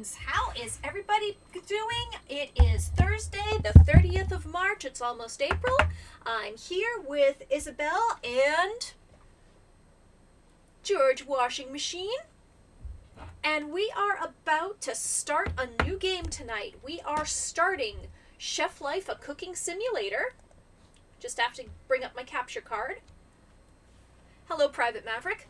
Greetings! How is everybody doing? It is Thursday, the 30th of March. It's almost April. I'm here with Isabel and George Washing Machine. And we are about to start a new game tonight. We are starting Chef Life, a cooking simulator. Just have to bring up my capture card. Hello, Private Maverick.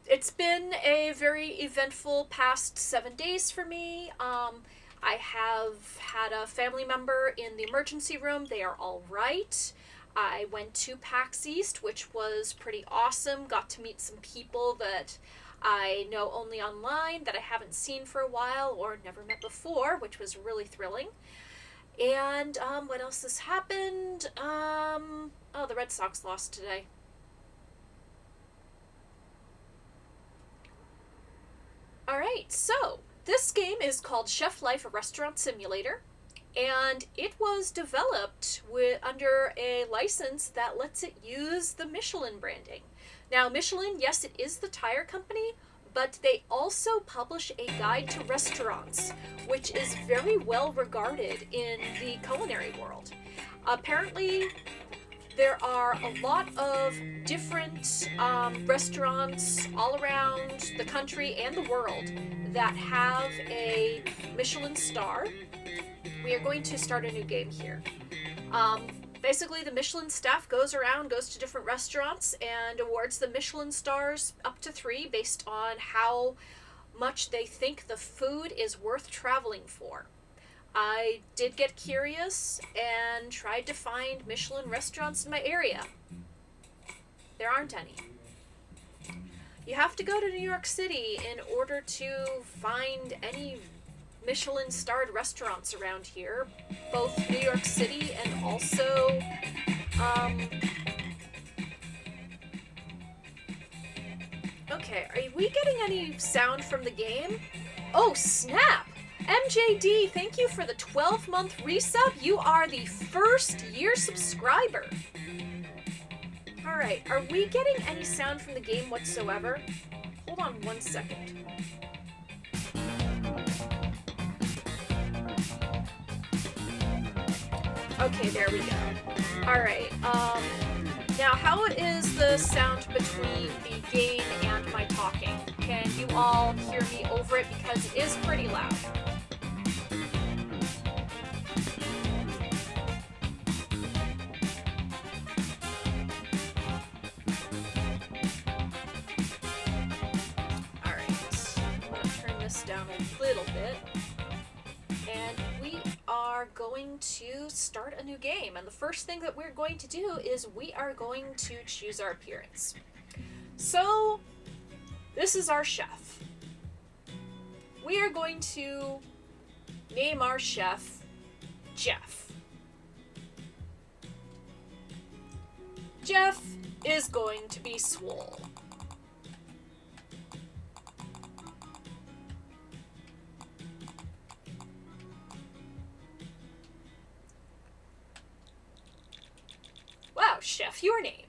It's been a very eventful past 7 days for me. I have had a family member in the emergency room. They are all right. I went to PAX East, which was pretty awesome. Got to meet some people that I know only online, that I haven't seen for a while or never met before, which was really thrilling. And what else has happened? Oh, the Red Sox lost today. Alright, so this game is called Chef Life, a Restaurant Simulator, and it was developed under a license that lets it use the Michelin branding. Now, Michelin, yes, it is the tire company, but they also publish a guide to restaurants, which is very well regarded in the culinary world. Apparently, there are a lot of different restaurants all around the country and the world that have a Michelin star. We are going to start a new game here. Basically, the Michelin staff goes to different restaurants and awards the Michelin stars up to 3 based on how much they think the food is worth traveling for. I did get curious and tried to find Michelin restaurants in my area. There aren't any. You have to go to New York City in order to find any Michelin-starred restaurants around here. Both New York City and also, Okay, are we getting any sound from the game? Oh, snap! MJD, thank you for the 12-month resub. You are the first-year subscriber. Alright, are we getting any sound from the game whatsoever? Hold on 1 second. Okay, there we go. Alright, now how is the sound between the game and my talking? Can you all hear me over it? Because it is pretty loud. Down a little bit, and we are going to start a new game. And the first thing that we're going to do is we are going to choose our appearance. So this is our chef. We are going to name our chef Jeff. Jeff is going to be swole. Wow, Chef, your name.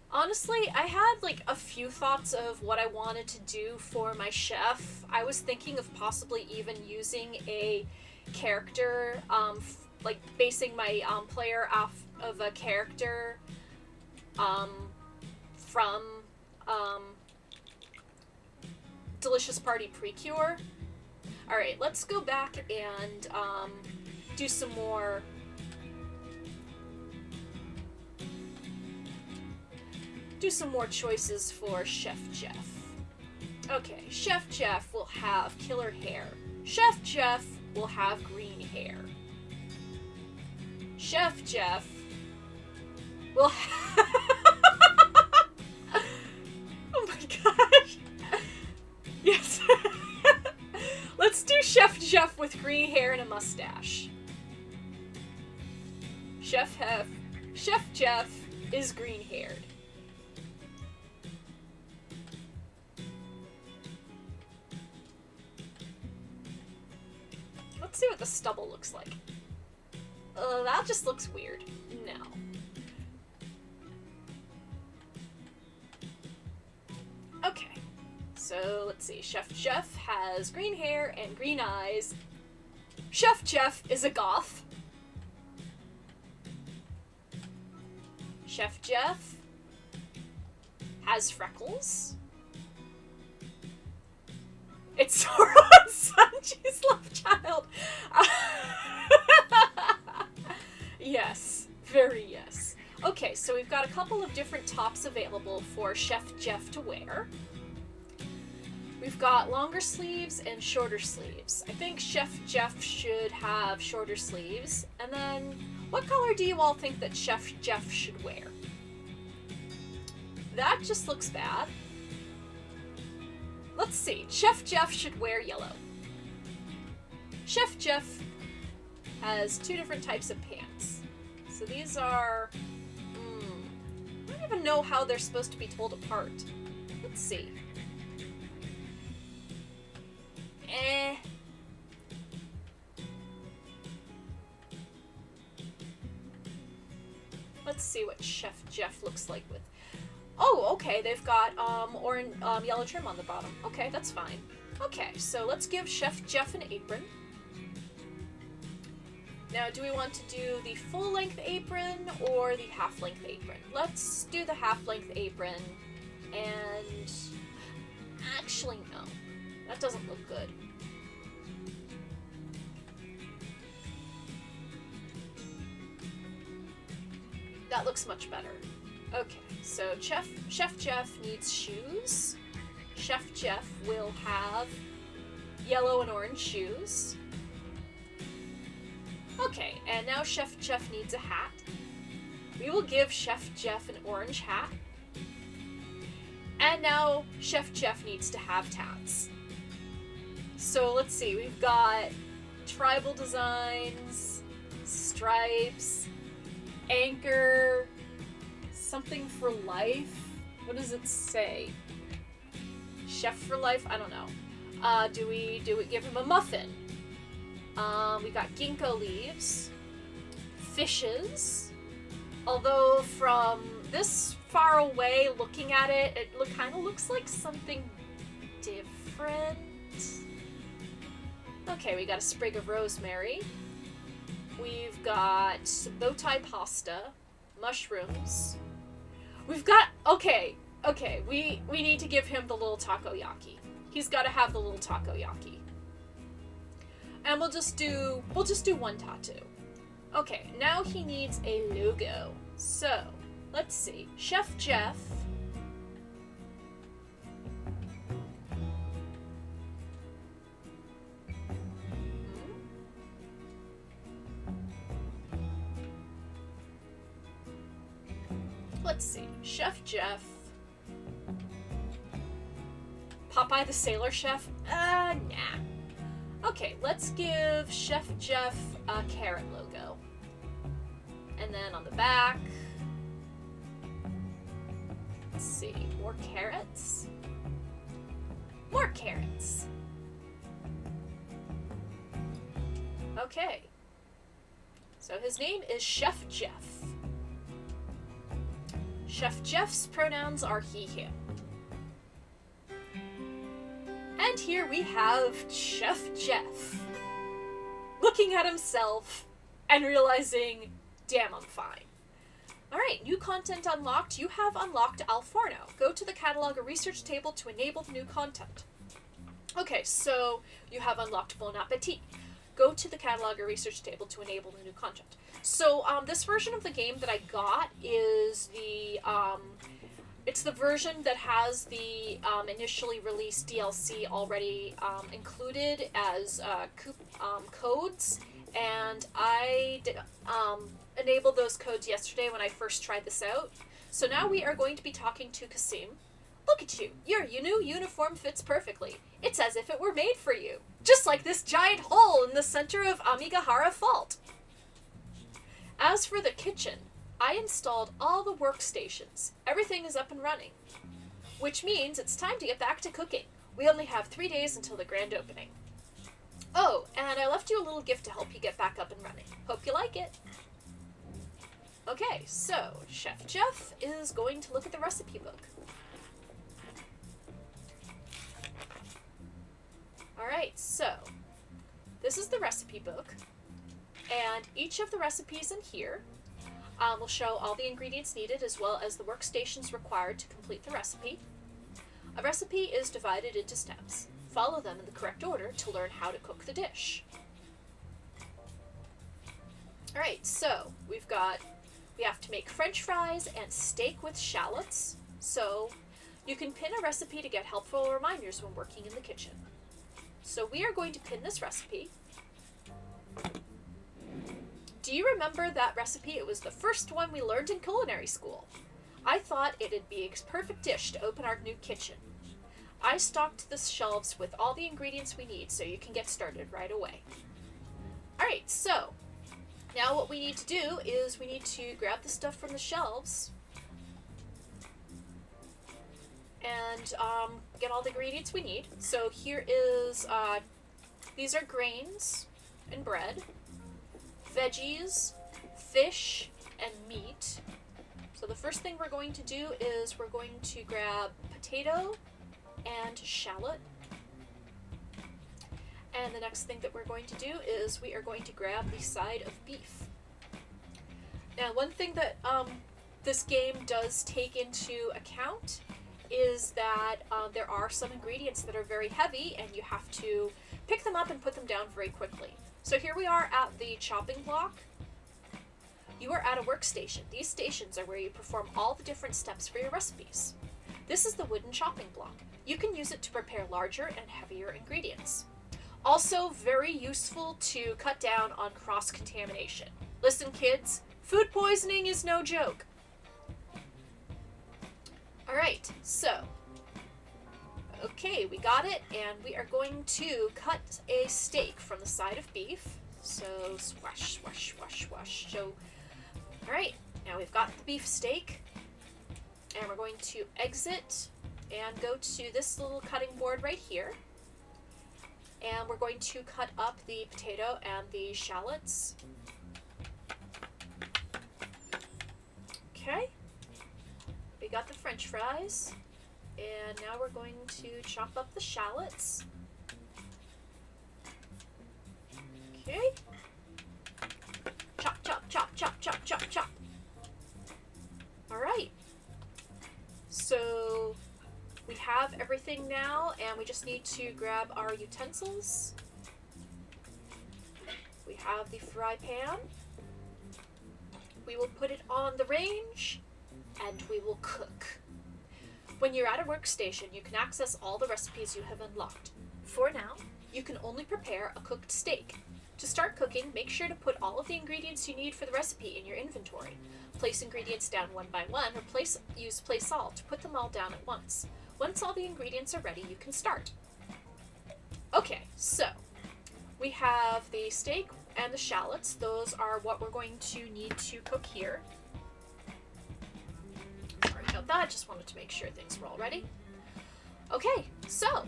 Honestly, I had like a few thoughts of what I wanted to do for my chef. I was thinking of possibly even using a character, like basing my player off of a character from Delicious Party Precure. Alright, let's go back and do some more choices for Chef Jeff. Okay, Chef Jeff will have killer hair. Chef Jeff will have green hair. Chef Jeff will have oh my gosh. Yes. Let's do Chef Jeff with green hair and a mustache. Chef Jeff is green-haired. Let's see what the stubble looks like. That just looks weird. No. Okay. so let's see. Chef Jeff has green hair and green eyes. Chef Jeff is a goth. Chef Jeff has freckles. It's Sauron's Sanji's love child. Yes, very yes. Okay, so we've got a couple of different tops available for Chef Jeff to wear. We've got longer sleeves and shorter sleeves. I think Chef Jeff should have shorter sleeves. And then, what color do you all think that Chef Jeff should wear? That just looks bad. Let's see. Chef Jeff should wear yellow. Chef Jeff has two different types of pants. So these are... I don't even know how they're supposed to be told apart. Let's see. Let's see what Chef Jeff looks like with... Oh, okay, they've got orange, yellow trim on the bottom. Okay, that's fine. Okay, so let's give Chef Jeff an apron. Now, do we want to do the full-length apron or the half-length apron? Let's do the half-length apron, and... Actually, no. That doesn't look good. That looks much better. Okay, so Chef Jeff needs shoes. Chef Jeff will have yellow and orange shoes. Okay, and now Chef Jeff needs a hat. We will give Chef Jeff an orange hat. And now Chef Jeff needs to have tats. So let's see, we've got tribal designs, stripes, anchor, something for life. What does it say? Chef for life? I don't know. Do we give him a muffin? We got ginkgo leaves, fishes. Although from this far away, looking at it, it kind of looks like something different. Okay, we got a sprig of rosemary. We've got bow tie pasta, mushrooms. We've got, okay, we need to give him the little takoyaki. He's got to have the little takoyaki. And we'll just do one tattoo. Okay, now he needs a logo. So, let's see. Chef Jeff. Let's see. Chef Jeff. Popeye the Sailor Chef? Nah. Okay, let's give Chef Jeff a carrot logo. And then on the back... Let's see. More carrots? More carrots. Okay. So his name is Chef Jeff. Chef Jeff's pronouns are he, him. And here we have Chef Jeff looking at himself and realizing, damn, I'm fine. Alright, new content unlocked. You have unlocked Al Forno. Go to the catalog or research table to enable the new content. Okay, so you have unlocked Bon Appetit. Go to the catalog or research table to enable the new content. So, this version of the game that I got is the, it's the version that has the, initially released DLC already, included as, codes, and I did, enabled those codes yesterday when I first tried this out. So now we are going to be talking to Kasim. Look at you. Your new uniform fits perfectly. It's as if it were made for you. Just like this giant hole in the center of Amigahara Fault. As for the kitchen, I installed all the workstations. Everything is up and running. Which means it's time to get back to cooking. We only have 3 days until the grand opening. Oh, and I left you a little gift to help you get back up and running. Hope you like it. Okay, so Chef Jeff is going to look at the recipe book. Alright, so this is the recipe book, and each of the recipes in here will show all the ingredients needed as well as the workstations required to complete the recipe. A recipe is divided into steps. Follow them in the correct order to learn how to cook the dish. Alright, so we have to make French fries and steak with shallots. So you can pin a recipe to get helpful reminders when working in the kitchen. So we are going to pin this recipe. Do you remember that recipe? It was the first one we learned in culinary school. I thought it'd be a perfect dish to open our new kitchen. I stocked the shelves with all the ingredients we need so you can get started right away. Alright, so now what we need to do is we need to grab the stuff from the shelves and get all the ingredients we need. So here is, these are grains and bread, veggies, fish, and meat. So the first thing we're going to do is we're going to grab potato and shallot. And the next thing that we're going to do is we are going to grab the side of beef. Now, one thing that this game does take into account is that there are some ingredients that are very heavy and you have to pick them up and put them down very quickly. So here we are at the chopping block. You are at a workstation. These stations are where you perform all the different steps for your recipes. This is the wooden chopping block. You can use it to prepare larger and heavier ingredients. Also very useful to cut down on cross-contamination. Listen, kids, food poisoning is no joke. Alright, so, okay, we got it, and we are going to cut a steak from the side of beef. So, swash, swash, swash, swash. So, alright, now we've got the beef steak, and we're going to exit and go to this little cutting board right here. And we're going to cut up the potato and the shallots. Okay. We got the French fries. And now we're going to chop up the shallots. Okay. Chop, chop, chop, chop, chop, chop, chop. Alright. So we have everything now, and we just need to grab our utensils. We have the fry pan. We will put it on the range, and we will cook. When you're at a workstation, you can access all the recipes you have unlocked. For now, you can only prepare a cooked steak. To start cooking, make sure to put all of the ingredients you need for the recipe in your inventory. Place ingredients down one by one, or use place all to put them all down at once. Once all the ingredients are ready, you can start. Okay, so we have the steak and the shallots. Those are what we're going to need to cook here. Sorry about that, just wanted to make sure things were all ready. Okay, so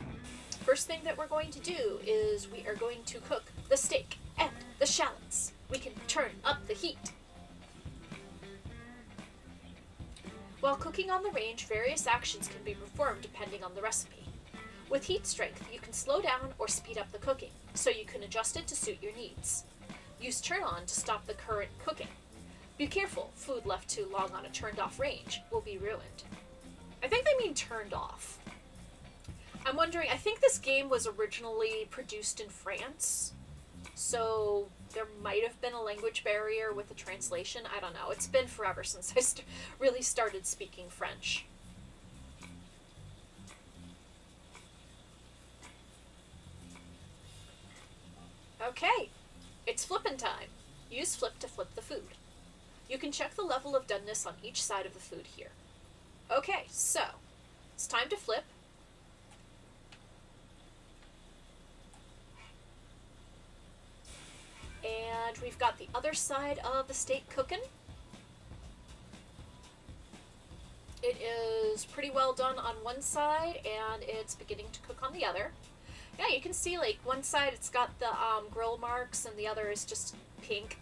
first thing that we're going to do is we are going to cook the steak and the shallots. We can turn up the heat. While cooking on the range, various actions can be performed depending on the recipe. With heat strength, you can slow down or speed up the cooking, so you can adjust it to suit your needs. Use turn on to stop the current cooking. Be careful, food left too long on a turned off range will be ruined. I think they mean turned off. I'm wondering, I think this game was originally produced in France, so there might have been a language barrier with the translation. I don't know. It's been forever since I really started speaking French. Okay, it's flippin' time. Use flip to flip the food. You can check the level of doneness on each side of the food here. Okay, so it's time to flip. And we've got the other side of the steak cooking. It is pretty well done on one side, and it's beginning to cook on the other. Yeah, you can see, like, one side it's got the grill marks, and the other is just pink.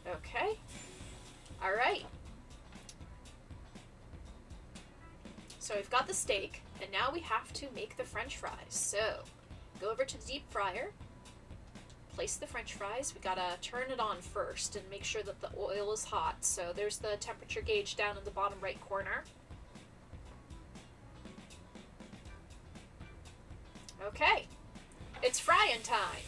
Okay. Alright. So we've got the steak, and now we have to make the French fries. So, Go over to the deep fryer. Place the french fries. We gotta turn it on first and make sure that the oil is hot. So there's the temperature gauge down in the bottom right corner. Okay, it's frying time.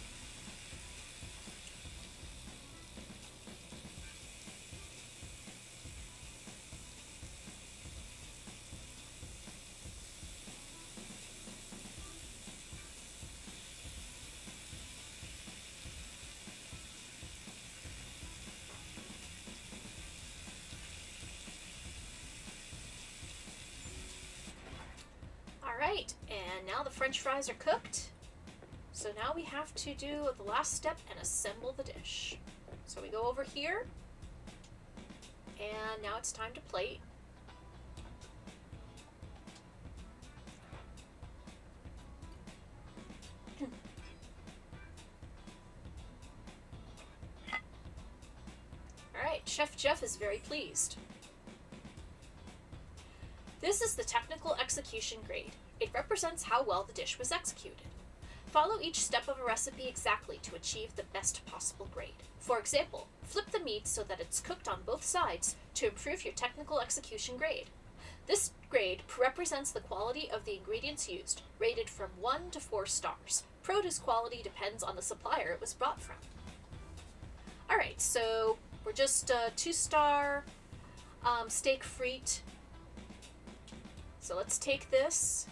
Alright, and now the french fries are cooked. So now we have to do the last step and assemble the dish. So we go over here, and now it's time to plate. Alright, Chef Jeff is very pleased. This is the technical execution grade. It represents how well the dish was executed. Follow each step of a recipe exactly to achieve the best possible grade. For example, flip the meat so that it's cooked on both sides to improve your technical execution grade. This grade represents the quality of the ingredients used, rated from 1 to 4 stars. Produce quality depends on the supplier it was brought from. Alright, so we're just 2-star steak frite. So let's take this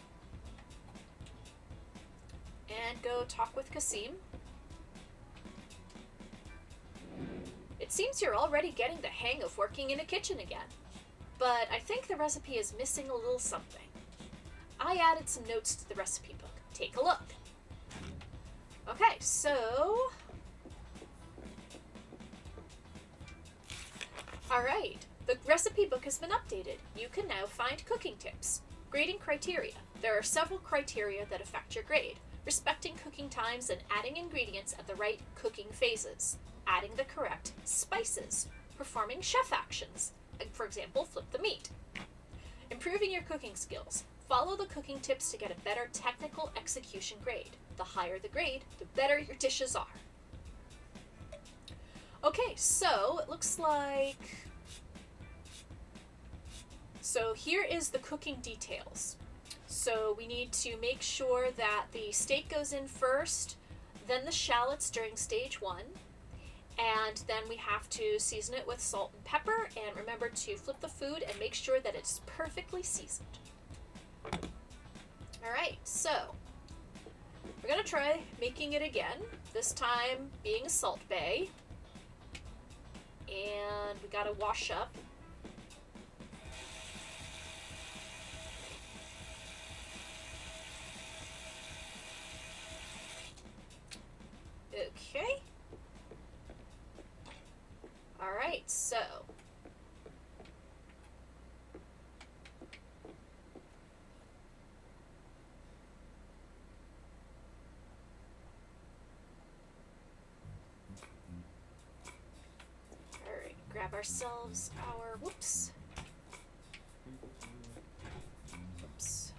and go talk with Kasim. It seems you're already getting the hang of working in a kitchen again, but I think the recipe is missing a little something. I added some notes to the recipe book. Take a look. Okay, so... Alright, the recipe book has been updated. You can now find cooking tips. Grading criteria. There are several criteria that affect your grade. Respecting cooking times and adding ingredients at the right cooking phases. Adding the correct spices. Performing chef actions. For example, flip the meat. Improving your cooking skills. Follow the cooking tips to get a better technical execution grade. The higher the grade, the better your dishes are. Okay, so it looks like... So here is the cooking details. So we need to make sure that the steak goes in first, then the shallots during stage 1, and then we have to season it with salt and pepper, and remember to flip the food and make sure that it's perfectly seasoned. Alright, so we're going to try making it again, this time being a salt bay, and we got to wash up. Okay. Alright, so. Alright, grab ourselves our, whoops. Whoops.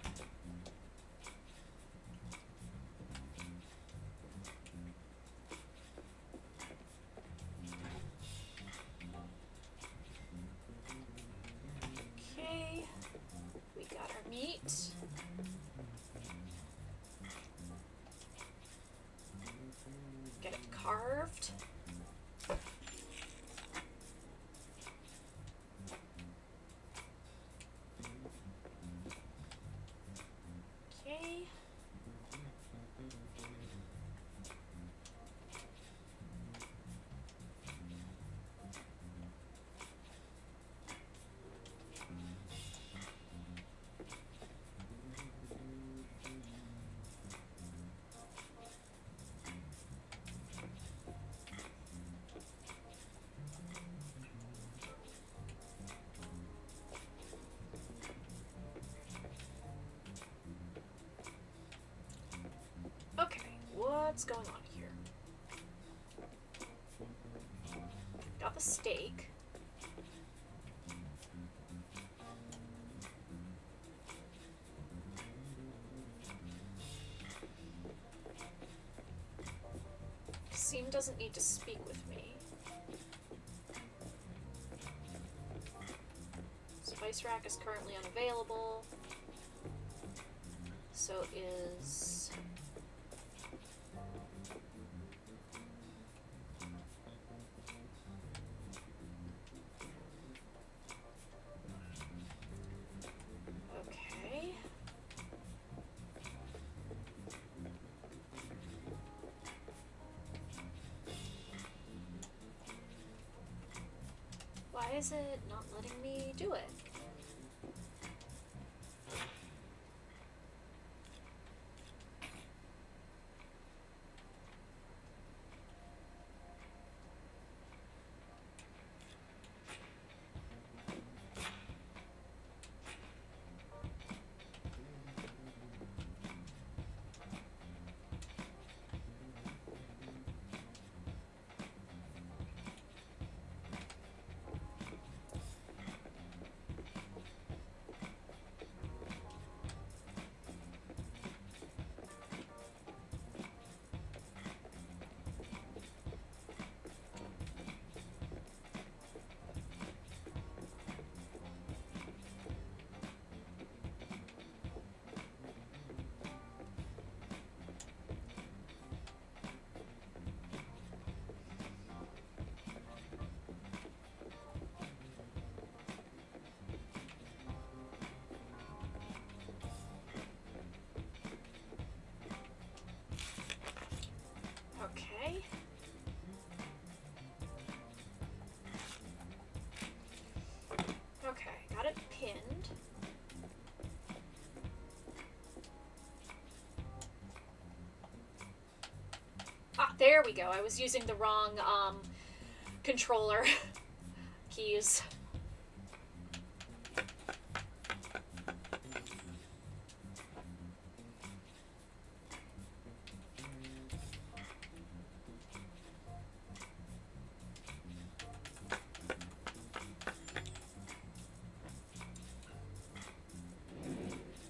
Okay, we got our meat. Get it carved. Okay. Okay, what's going on here? Got the steak. doesn't need to speak with me. Spice rack is currently unavailable. So is... Okay. Why is it not letting me do it? Okay. Okay, got it pinned. Ah, there we go. I was using the wrong, controller keys.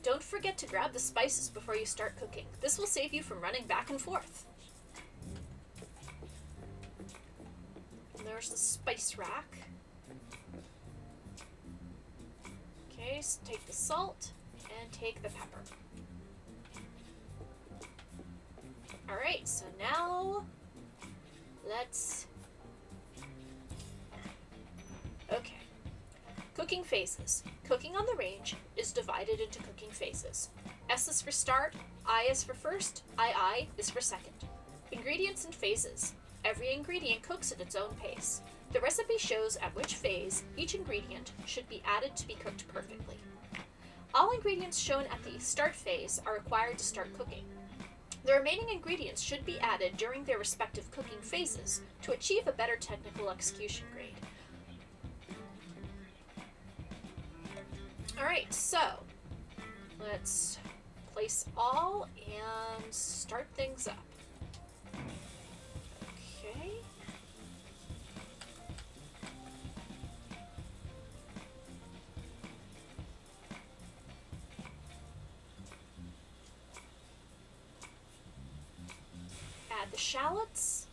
Don't forget to grab the spices before you start cooking. This will save you from running back and forth. And there's the spice rack. Okay, so take the salt and take the pepper. Alright, so now let's... Okay. Cooking phases. Cooking on the range is divided into cooking phases. S is for start, I is for first, II is for second. Ingredients and phases. Every ingredient cooks at its own pace. The recipe shows at which phase each ingredient should be added to be cooked perfectly. All ingredients shown at the start phase are required to start cooking. The remaining ingredients should be added during their respective cooking phases to achieve a better technical execution grade. Alright, so let's place all and start things up. Okay. Add the shallots.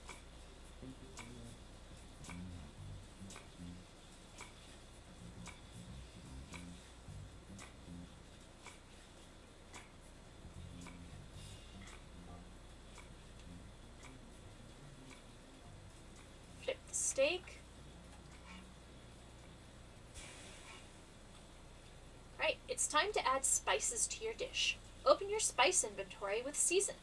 Steak. Right, it's time to add spices to your dish. Open your spice inventory with season.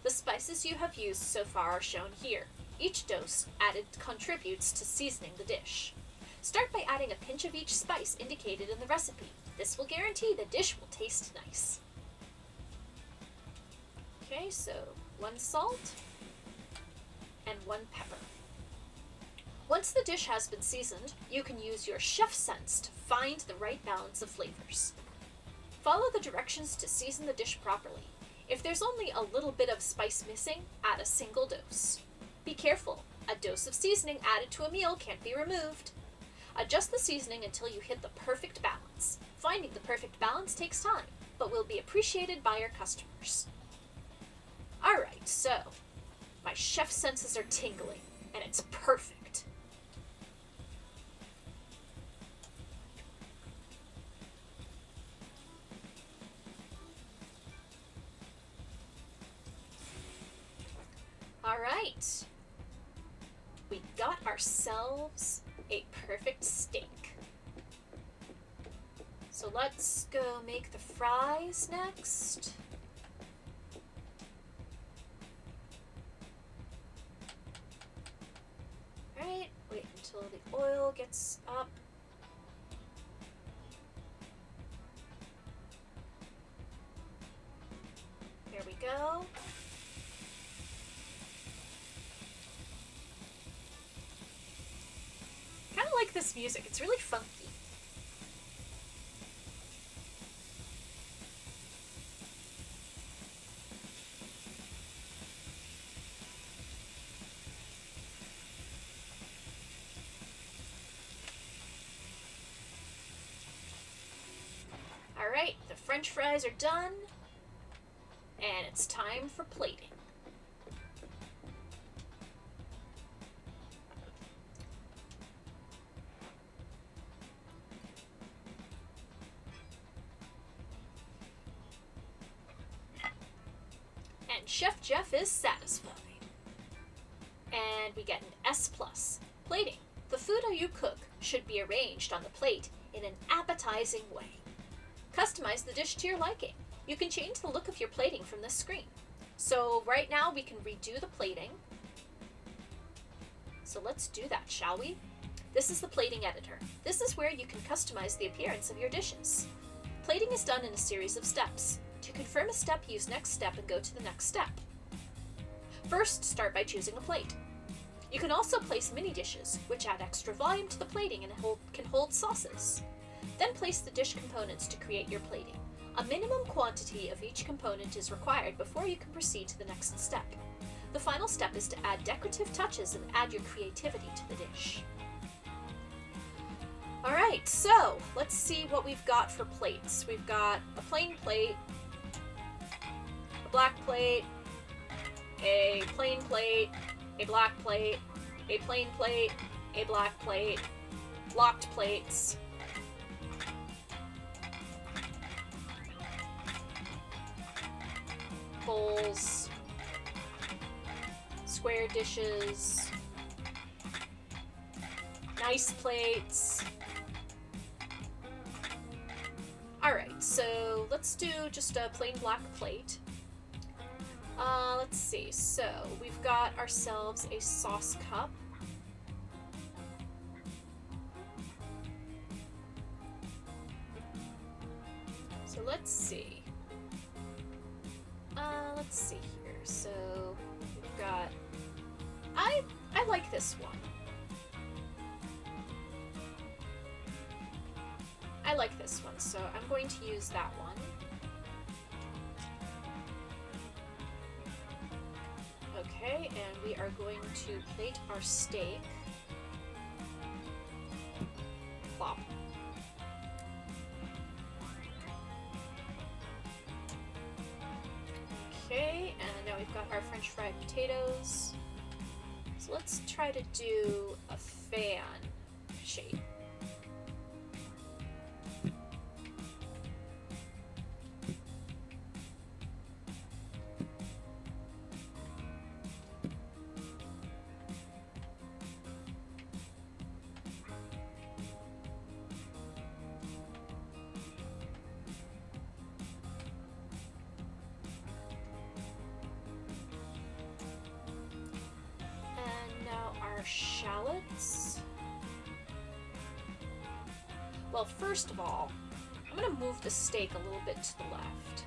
The spices you have used so far are shown here. Each dose added contributes to seasoning the dish. Start by adding a pinch of each spice indicated in the recipe. This will guarantee the dish will taste nice. Okay, so 1 salt and 1 pepper. Once the dish has been seasoned, you can use your chef sense to find the right balance of flavors. Follow the directions to season the dish properly. If there's only a little bit of spice missing, add a single dose. Be careful, a dose of seasoning added to a meal can't be removed. Adjust the seasoning until you hit the perfect balance. Finding the perfect balance takes time, but will be appreciated by your customers. Alright, so My chef senses are tingling, and it's perfect. All right. We got ourselves a perfect steak. So let's go make the fries next. Alright, wait until the oil gets up. There we go. Kind of like this music, it's really funky. Alright, the French fries are done, and it's time for plating. And Chef Jeff is satisfied. And we get an S+. Plating. The food you cook should be arranged on the plate in an appetizing way. Customize the dish to your liking. You can change the look of your plating from this screen. So right now we can redo the plating. So let's do that, shall we? This is the plating editor. This is where you can customize the appearance of your dishes. Plating is done in a series of steps. To confirm a step, use next step and go to the next step. First, start by choosing a plate. You can also place mini dishes, which add extra volume to the plating and can hold sauces. Then place the dish components to create your plating. A minimum quantity of each component is required before you can proceed to the next step. The final step is to add decorative touches and add your creativity to the dish. Alright, so let's see what we've got for plates. We've got a plain plate, a black plate, a plain plate, a black plate, a plain plate, a black plate, locked plates, bowls, square dishes, nice plates. Alright, so let's do just a plain black plate. Let's see, so we've got ourselves a sauce cup. So let's see. Let's see here. So we've got, I like this one. I like this one, so I'm going to use that one. Okay, and we are going to plate our steak. Plop. Okay, and now we've got our French fried potatoes. So let's try to do a fan shape. Shallots. Well, first of all, I'm going to move the steak a little bit to the left.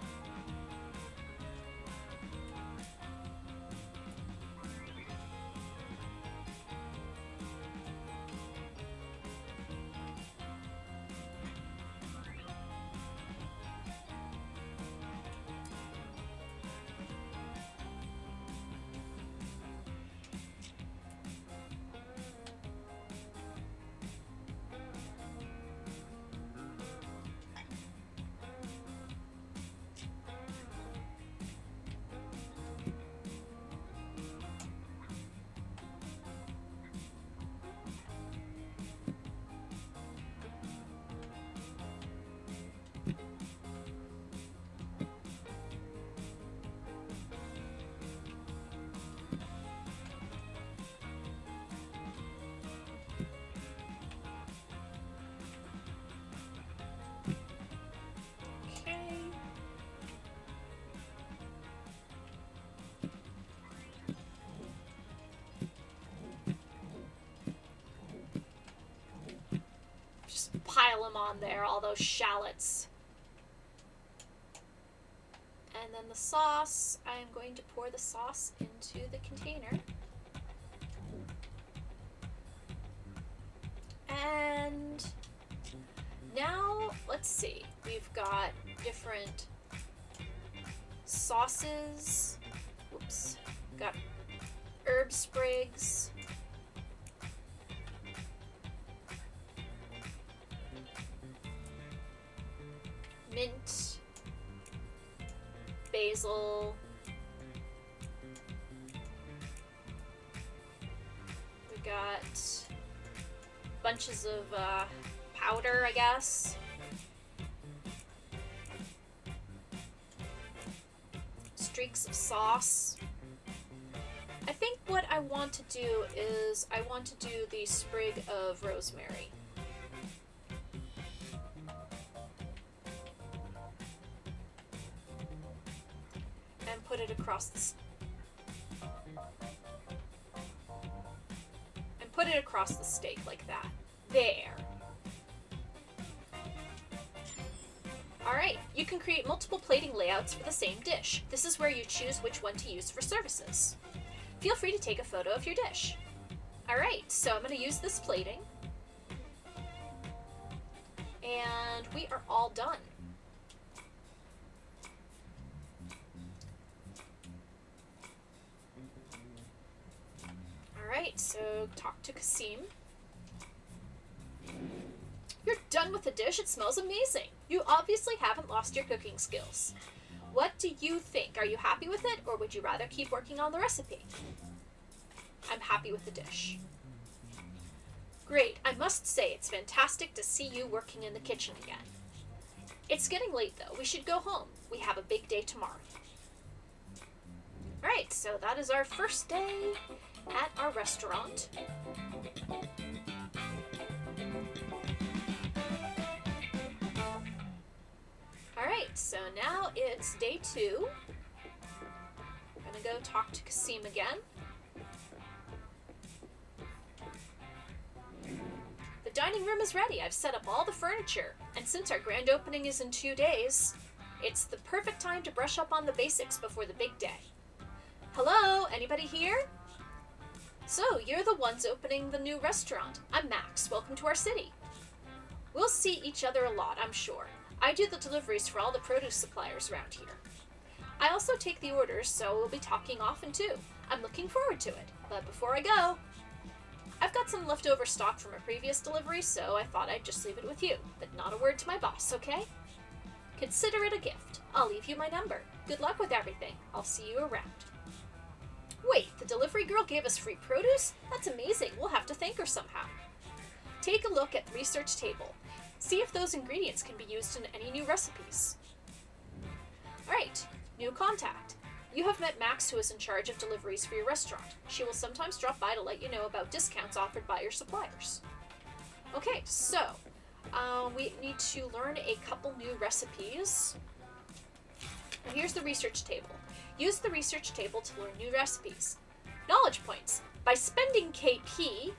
pile them on there, all those shallots. And then the sauce, I'm going to pour the sauce into the container. And now, let's see, we've got different sauces. Whoops. Got herb sprigs. Mint. Basil. We got bunches of powder, I guess. Streaks of sauce. I think what I want to do is I want to do the sprig of rosemary. And put it across the steak like that. There. Alright, you can create multiple plating layouts for the same dish. This is where you choose which one to use for services. Feel free to take a photo of your dish. Alright, so I'm going to use this plating. And we are all done. Alright, so talk to Kasim. You're done with the dish. It smells amazing. You obviously haven't lost your cooking skills. What do you think? Are you happy with it, or would you rather keep working on the recipe? I'm happy with the dish. Great. I must say, it's fantastic to see you working in the kitchen again. It's getting late, though. We should go home. We have a big day tomorrow. Alright, so that is our first day at our restaurant. Alright, so now it's day 2. I'm gonna go talk to Kasim again. The dining room is ready. I've set up all the furniture, and since our grand opening is in 2 days, it's the perfect time to brush up on the basics before the big day. Hello, anybody here? So, you're the ones opening the new restaurant. I'm Max. Welcome to our city. We'll see each other a lot, I'm sure. I do the deliveries for all the produce suppliers around here. I also take the orders, so we'll be talking often too. I'm looking forward to it. But before I go, I've got some leftover stock from a previous delivery, so I thought I'd just leave it with you. But not a word to my boss, okay? Consider it a gift. I'll leave you my number. Good luck with everything. I'll see you around. Wait, the delivery girl gave us free produce? That's amazing. We'll have to thank her somehow. Take a look at the research table. See if those ingredients can be used in any new recipes. Alright, new contact. You have met Max, who is in charge of deliveries for your restaurant. She will sometimes drop by to let you know about discounts offered by your suppliers. Okay, so we need to learn a couple new recipes. And here's the research table. Use the research table to learn new recipes. Knowledge points. By spending KP,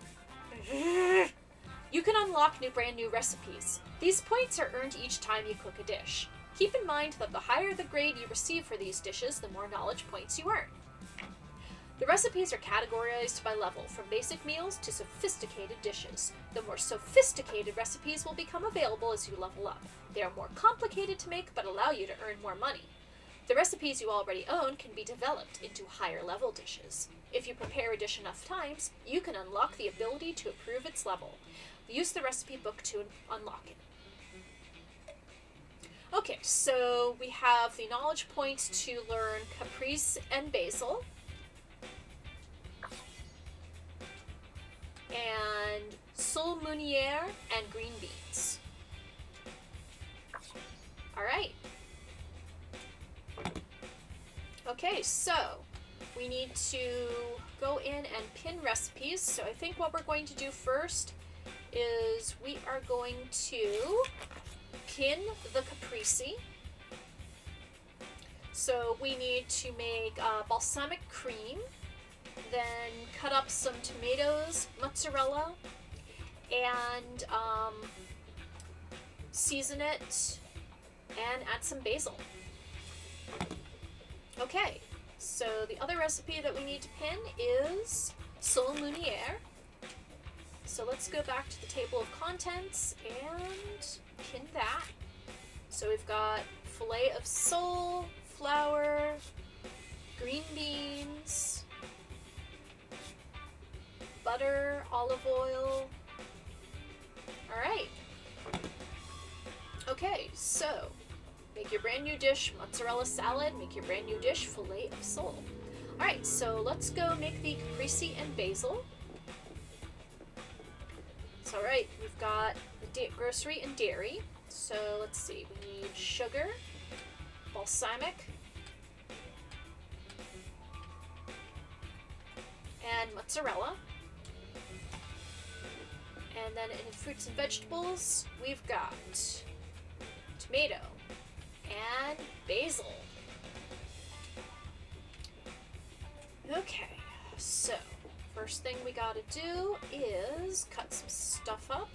you can unlock brand new recipes. These points are earned each time you cook a dish. Keep in mind that the higher the grade you receive for these dishes, the more knowledge points you earn. The recipes are categorized by level, from basic meals to sophisticated dishes. The more sophisticated recipes will become available as you level up. They are more complicated to make, but allow you to earn more money. The recipes you already own can be developed into higher level dishes. If you prepare a dish enough times, you can unlock the ability to improve its level. Use the recipe book to unlock it. Okay, so we have the knowledge points to learn caprese and basil. And sole meunière and green beans. Alright. Okay, so we need to go in and pin recipes. So I think what we're going to do first is we are going to pin the caprese. So we need to make balsamic cream, then cut up some tomatoes, mozzarella, and season it, and add some basil. Okay, so the other recipe that we need to pin is sole meunière. So let's go back to the table of contents and pin that. So we've got fillet of sole, flour, green beans, butter, olive oil. Alright. Okay, so make your brand new dish mozzarella salad, make your brand new dish fillet of sole. Alright, so let's go make the caprese and basil. So alright, we've got the grocery and dairy. So let's see, we need sugar, balsamic, and mozzarella. And then in fruits and vegetables, we've got tomato and basil. Okay, so first thing we gotta do is cut some stuff up.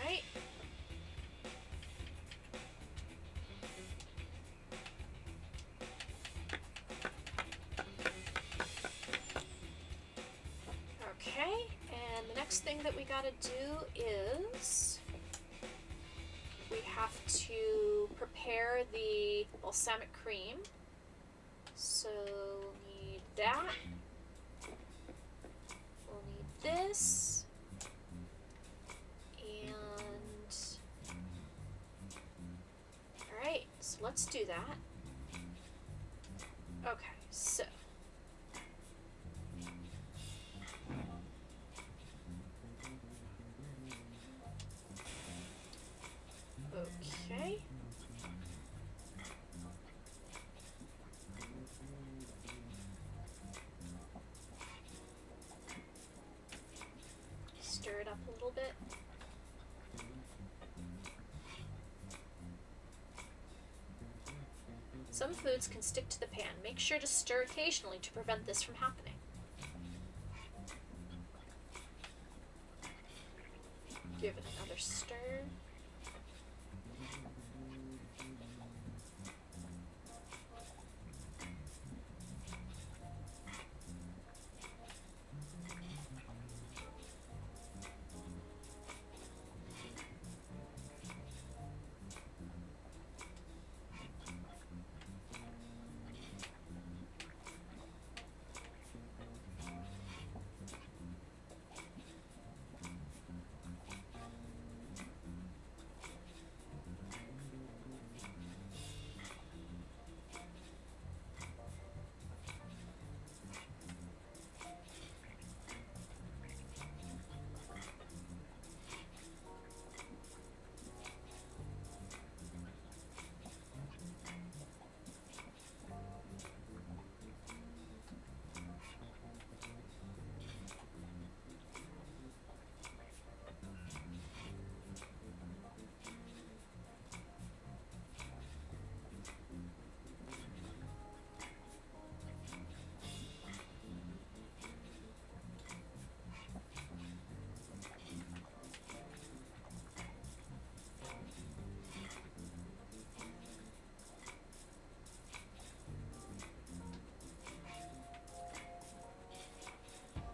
Right. Okay, and the next thing that we gotta do is we have to prepare the balsamic cream. So we'll need that. We'll need this. And alright, so let's do that. Okay, so okay. Stir it up a little bit. Some foods can stick to the pan. Make sure to stir occasionally to prevent this from happening. Give it another stir.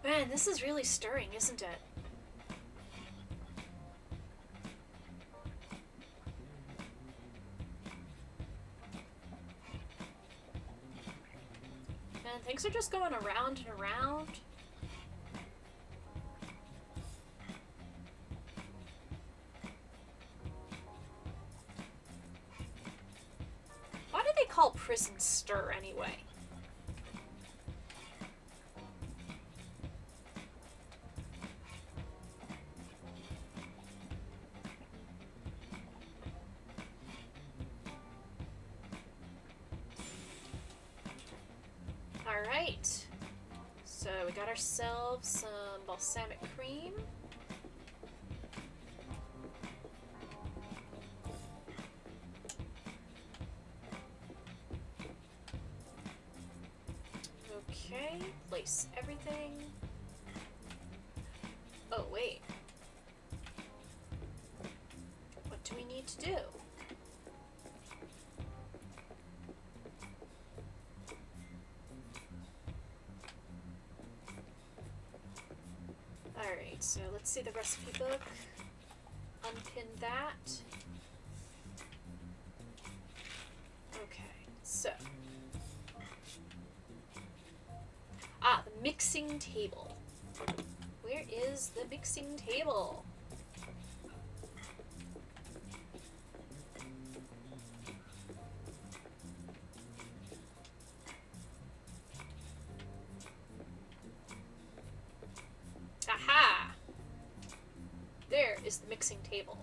Man, this is really stirring, isn't it? Man, things are just going around and around. Why do they call prison stir anyway? Alright, so we got ourselves some balsamic cream. place everything. Oh, wait. What do we need to do? Alright, so let's see the recipe book. Unpin that. Okay, so. Ah, the mixing table. Where is the mixing table? Aha! There is the mixing table.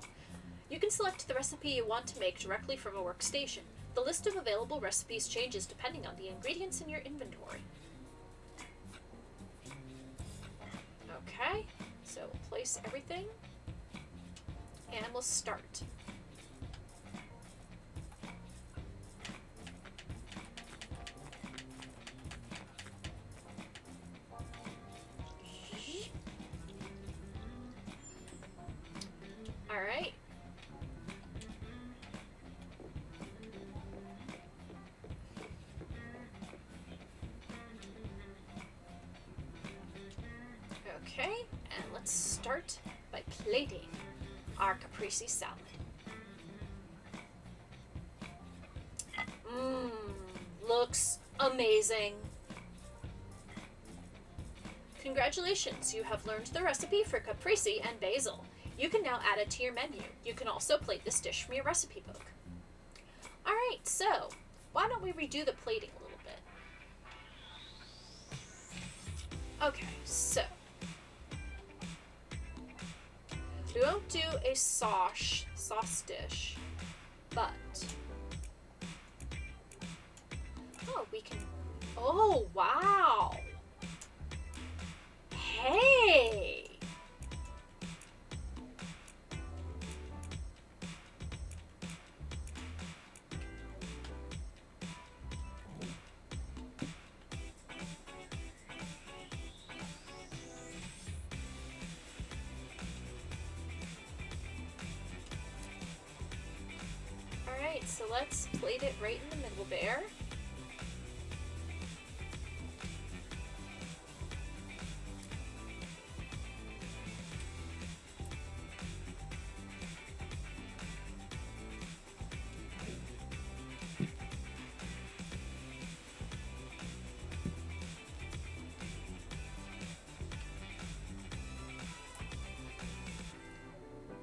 You can select the recipe you want to make directly from a workstation. The list of available recipes changes depending on the ingredients in your inventory. Okay, so we'll place everything, and we'll start. Alright. Okay, and let's start by plating our caprese salad. Mmm, looks amazing. Congratulations, you have learned the recipe for caprese and basil. You can now add it to your menu. You can also plate this dish from your recipe book. Alright, so why don't we redo the plating a little bit? Okay, so we won't do a sauce dish, but we can. Oh, wow! Hey! Alright, so let's plate it right in the middle there.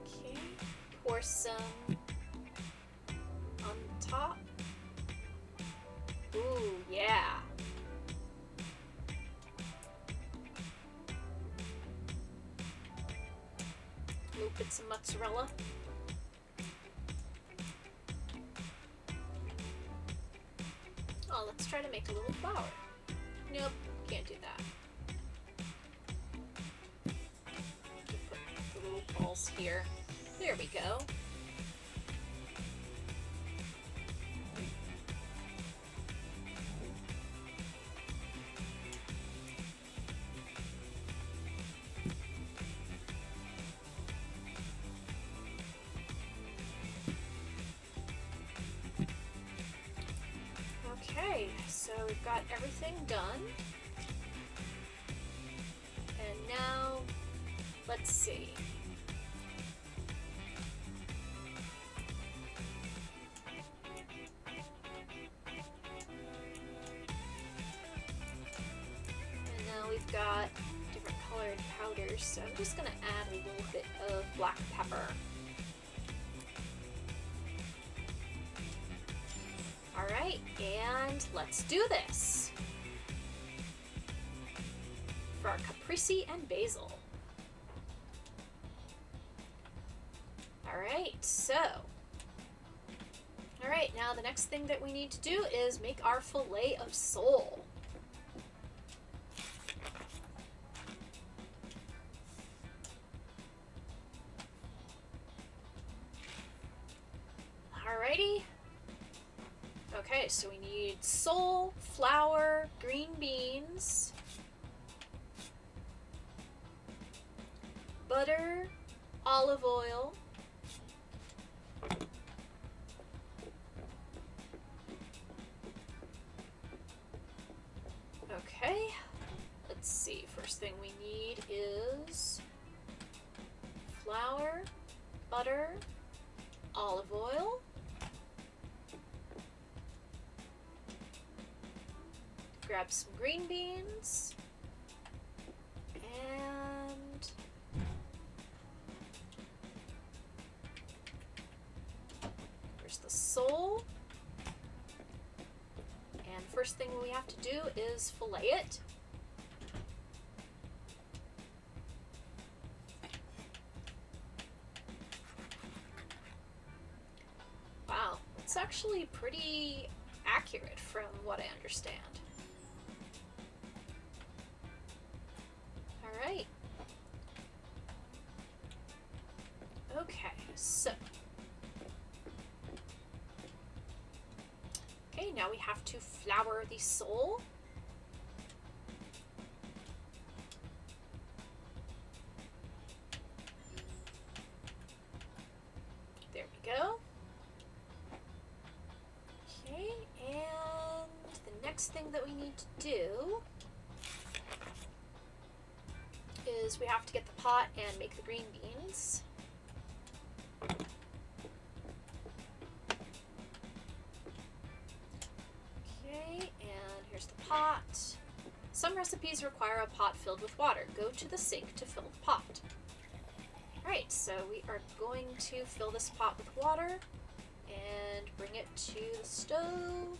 Okay, pour some on the top. Ooh, yeah. Little bits of mozzarella. Oh, let's try to make a little flour. Nope, can't do that. Put the little balls here. There we go. Okay, so we've got everything done. And now, let's see. And now we've got different colored powders, so I'm just gonna add a little bit of black pepper. Alright, and let's do this for our caprese and basil. Alright, so. Alright, now the next thing that we need to do is make our fillet of sole. Alrighty. Okay, so we need sole, flour, green beans, butter, olive oil, okay, let's see, first thing we need is flour, butter, olive oil, grab some green beans, and here's the sole. And first thing we have to do is fillet it. Wow, it's actually pretty accurate from what I understand. Alright. Okay, so. Okay, now we have to flour the sole. There we go. Okay, and the next thing that we need to do is we have to get the pot and make the green beans. Okay, and here's the pot. Some recipes require a pot filled with water. Go to the sink to fill the pot. Alright, so we are going to fill this pot with water and bring it to the stove.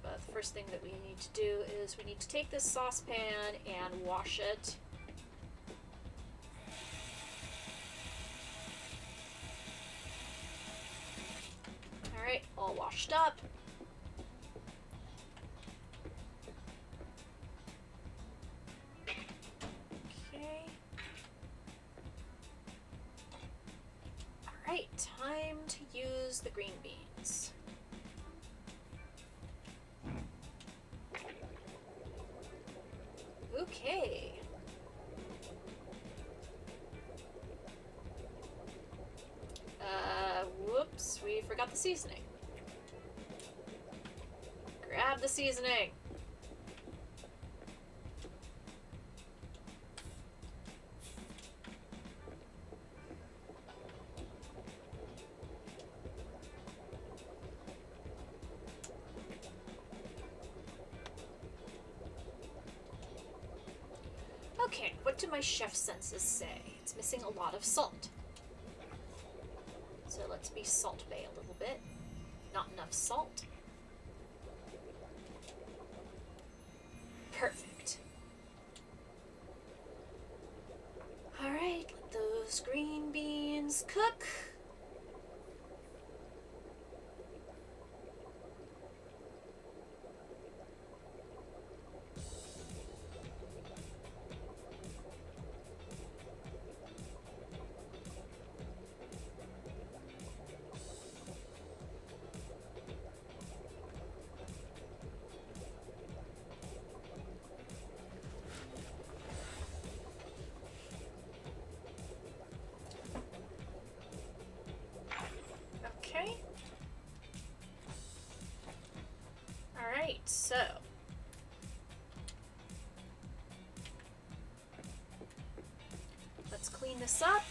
But the first thing that we need to do is we need to take this saucepan and wash it. Alright, all washed up. Okay. Alright, time to use the green beans. Okay. Whoops, we forgot the seasoning. Grab the seasoning. Okay, what do my chef senses say? It's missing a lot of salt. So let's be Salt Bae a little bit. Not enough salt. Perfect. Alright, let those green beans cook. Okay. Alright, so let's clean this up.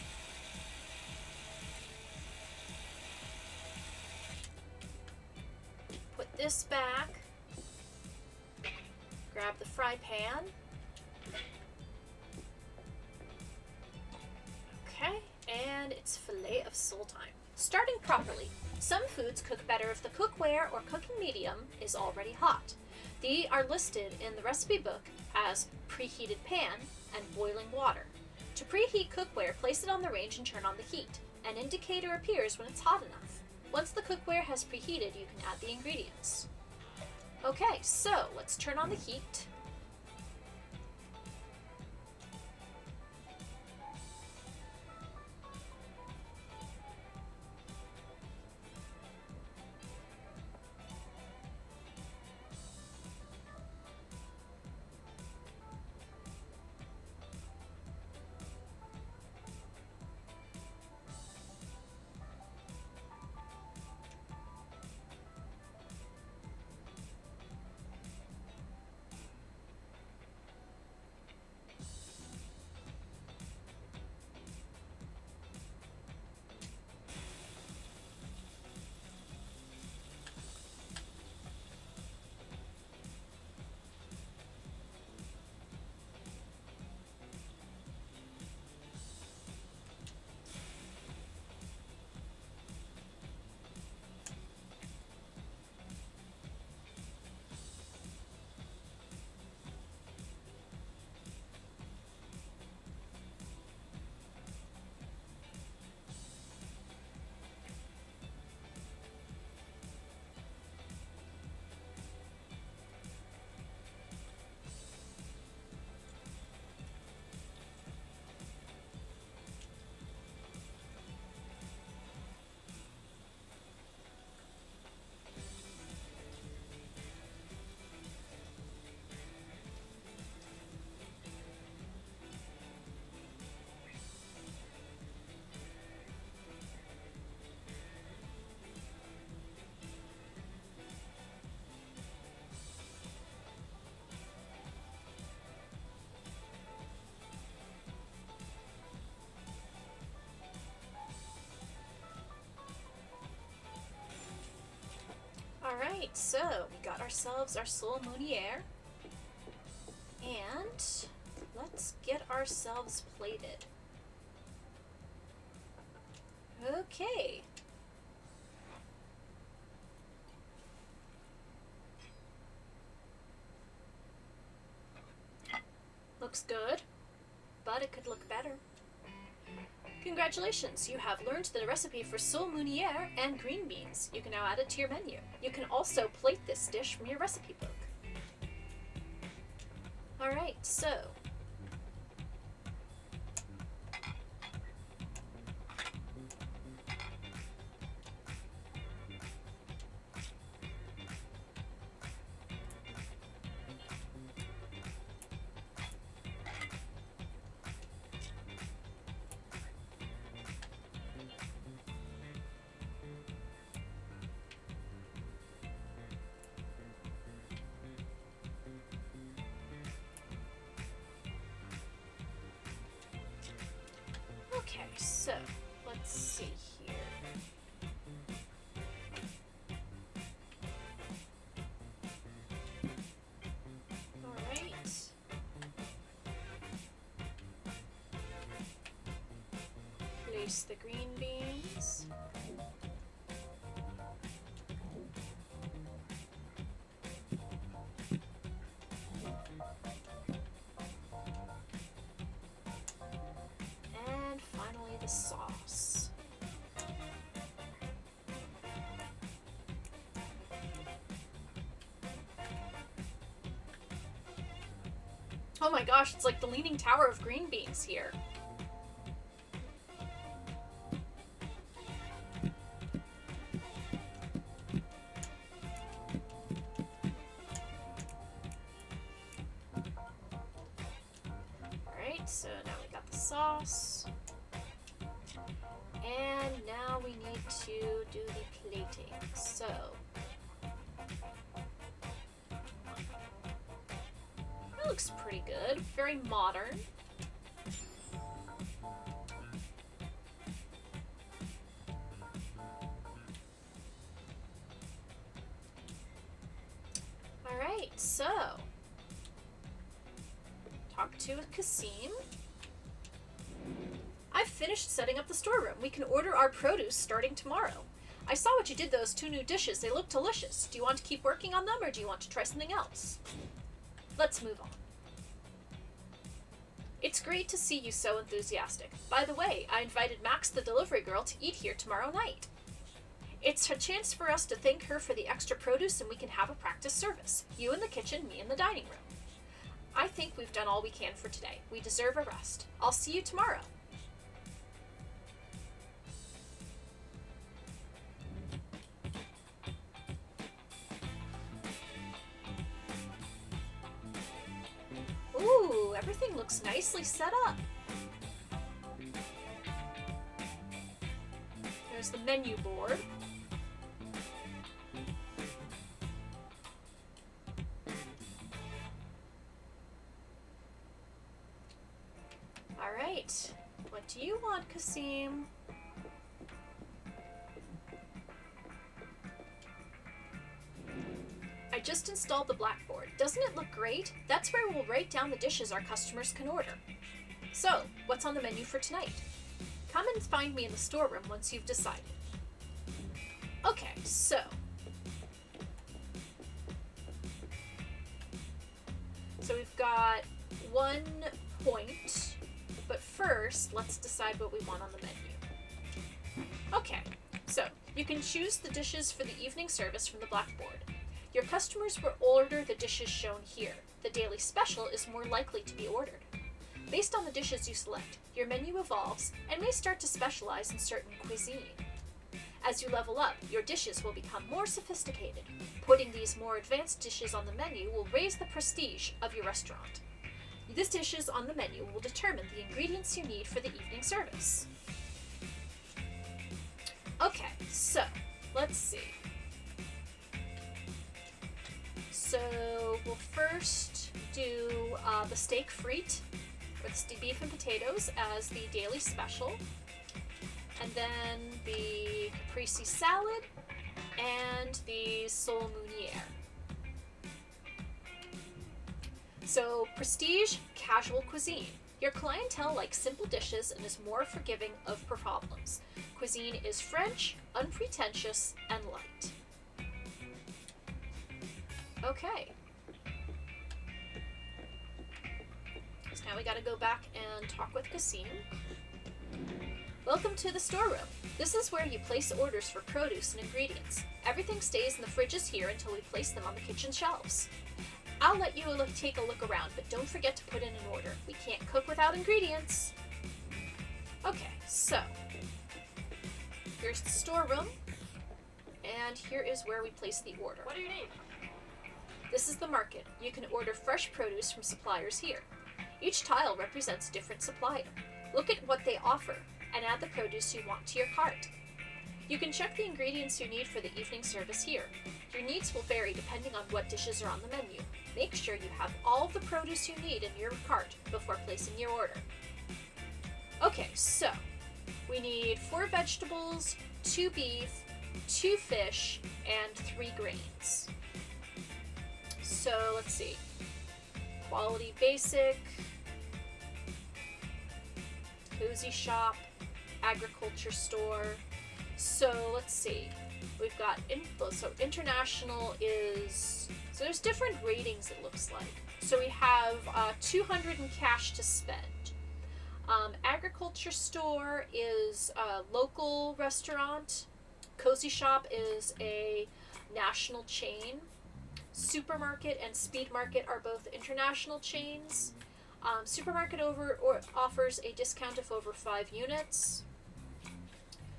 Put this back. Grab the fry pan. Okay, and it's fillet of sole time. Starting properly. Some foods cook better if the cookware or cooking medium is already hot. These are listed in the recipe book as preheated pan and boiling water. To preheat cookware, place it on the range and turn on the heat. An indicator appears when it's hot enough. Once the cookware has preheated, you can add the ingredients. Okay, so let's turn on the heat. Alright, so we got ourselves our Soul Meunier. And let's get ourselves plated. Okay. Looks good, but it could look better. Congratulations, you have learned the recipe for Soul Meunier and green beans. You can now add it to your menu. You can also plate this dish from your recipe book. Alright, so... Okay, so let's see here. Alright. Place the green beans. And finally the sauce. Oh my gosh, it's like the Leaning Tower of green beans here. Alright, so now we got the sauce. And now we need to do the plating. So, that looks pretty good. Very modern. Alright, so talk to Kasim. I've finished setting up the storeroom. We can order our produce starting tomorrow. I saw what you did those 2 new dishes. They look delicious. Do you want to keep working on them or do you want to try something else? Let's move on. It's great to see you so enthusiastic. By the way, I invited Max the delivery girl to eat here tomorrow night. It's a chance for us to thank her for the extra produce and we can have a practice service. You in the kitchen, me in the dining room. I think we've done all we can for today. We deserve a rest. I'll see you tomorrow. Ooh, everything looks nicely set up. There's the menu board. Alright, what do you want, Kasim? I just installed the blackboard. Doesn't it look great? That's where we'll write down the dishes our customers can order. So, what's on the menu for tonight? Come and find me in the storeroom once you've decided. Okay, so... So we've got 1 point, but first, let's decide what we want on the menu. Okay, so you can choose the dishes for the evening service from the blackboard. Your customers will order the dishes shown here. The daily special is more likely to be ordered. Based on the dishes you select, your menu evolves and may start to specialize in certain cuisine. As you level up, your dishes will become more sophisticated. Putting these more advanced dishes on the menu will raise the prestige of your restaurant. These dishes on the menu will determine the ingredients you need for the evening service. Okay, so let's see. So we'll first do the steak frite with beef and potatoes as the daily special, and then the caprese salad and and the Solmunier. So, prestige, casual cuisine. Your clientele likes simple dishes and is more forgiving of problems. Cuisine is French, unpretentious, and light. Okay. So now we gotta go back and talk with Kasim. Welcome to the storeroom. This is where you place orders for produce and ingredients. Everything stays in the fridges here until we place them on the kitchen shelves. I'll let you take a look around, but don't forget to put in an order. We can't cook without ingredients. Okay, so here's the storeroom, and here is where we place the order. What do you need? This is the market. You can order fresh produce from suppliers here. Each tile represents a different supplier. Look at what they offer and add the produce you want to your cart. You can check the ingredients you need for the evening service here. Your needs will vary depending on what dishes are on the menu. Make sure you have all the produce you need in your cart before placing your order. Okay, so we need 4 vegetables, 2 beef, 2 fish, and 3 grains. So let's see. Quality basic, cozy shop, agriculture store. So let's see. We've got so international is, so there's different ratings it looks like. So we have 200 in cash to spend. Agriculture store is a local restaurant. Cozy shop is a national chain. Supermarket and Speed Market are both international chains. Supermarket offers a discount of over 5 units.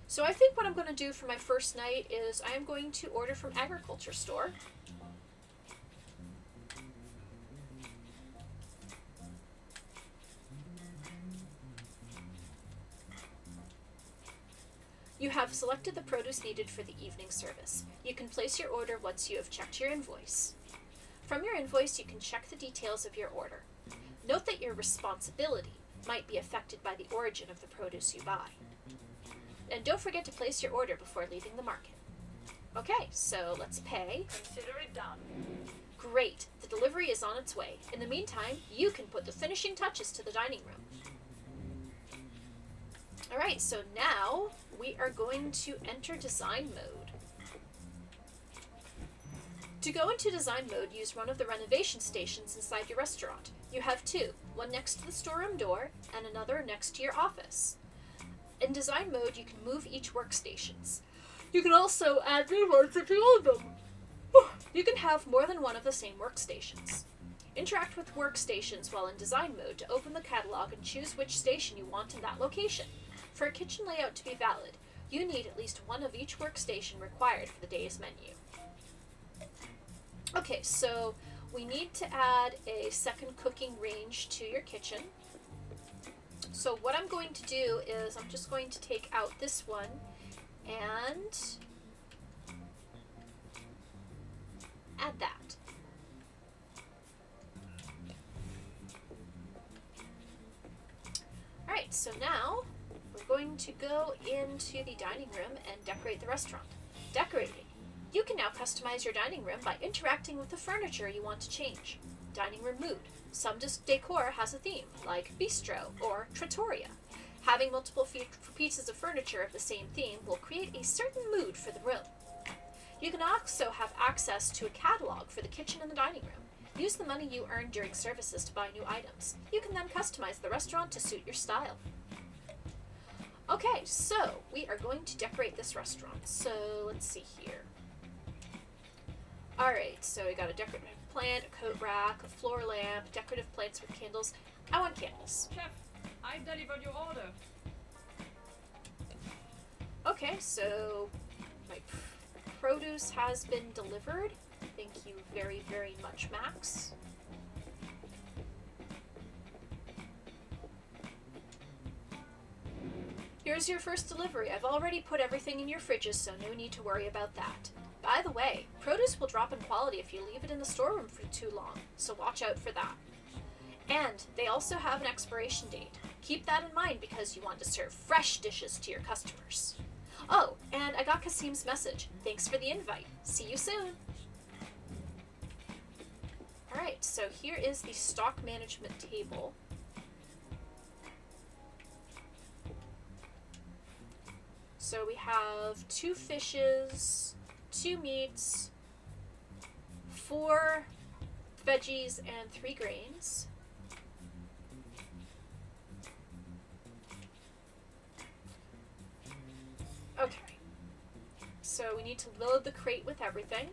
So I think what I'm going to do for my first night is I am going to order from Agriculture Store. You have selected the produce needed for the evening service. You can place your order once you have checked your invoice. From your invoice, you can check the details of your order. Note that your responsibility might be affected by the origin of the produce you buy. And don't forget to place your order before leaving the market. Okay, so let's pay. Consider it done. Great, the delivery is on its way. In the meantime, you can put the finishing touches to the dining room. Alright, so now we are going to enter design mode. To go into design mode, use one of the renovation stations inside your restaurant. You have 2, one next to the storeroom door and another next to your office. In design mode, you can move each workstations. You can also add new ones if you own them. You can have more than one of the same workstations. Interact with workstations while in design mode to open the catalog and choose which station you want in that location. For a kitchen layout to be valid, you need at least one of each workstation required for the day's menu. Okay, so we need to add a second cooking range to your kitchen. So what I'm going to do is I'm just going to take out this one and add that. Alright, so now we're going to go into the dining room and decorate the restaurant. Decorating. You can now customize your dining room by interacting with the furniture you want to change. Dining room mood. Some decor has a theme, like bistro or trattoria. Having multiple pieces of furniture of the same theme will create a certain mood for the room. You can also have access to a catalog for the kitchen and the dining room. Use the money you earn during services to buy new items. You can then customize the restaurant to suit your style. Okay, so we are going to decorate this restaurant. So let's see here. Alright, so we got a decorative plant, a coat rack, a floor lamp, decorative plants with candles. I want candles. Chef, I delivered your order. Okay, so my produce has been delivered. Thank you very, very much, Max. Here's your first delivery. I've already put everything in your fridges, so no need to worry about that. By the way, produce will drop in quality if you leave it in the storeroom for too long, so watch out for that. And they also have an expiration date. Keep that in mind because you want to serve fresh dishes to your customers. Oh, and I got Kasim's message. Thanks for the invite. See you soon. Alright, so here is the stock management table. So we have 2 fishes, 2 meats, 4 veggies, and 3 grains. Okay. So we need to load the crate with everything.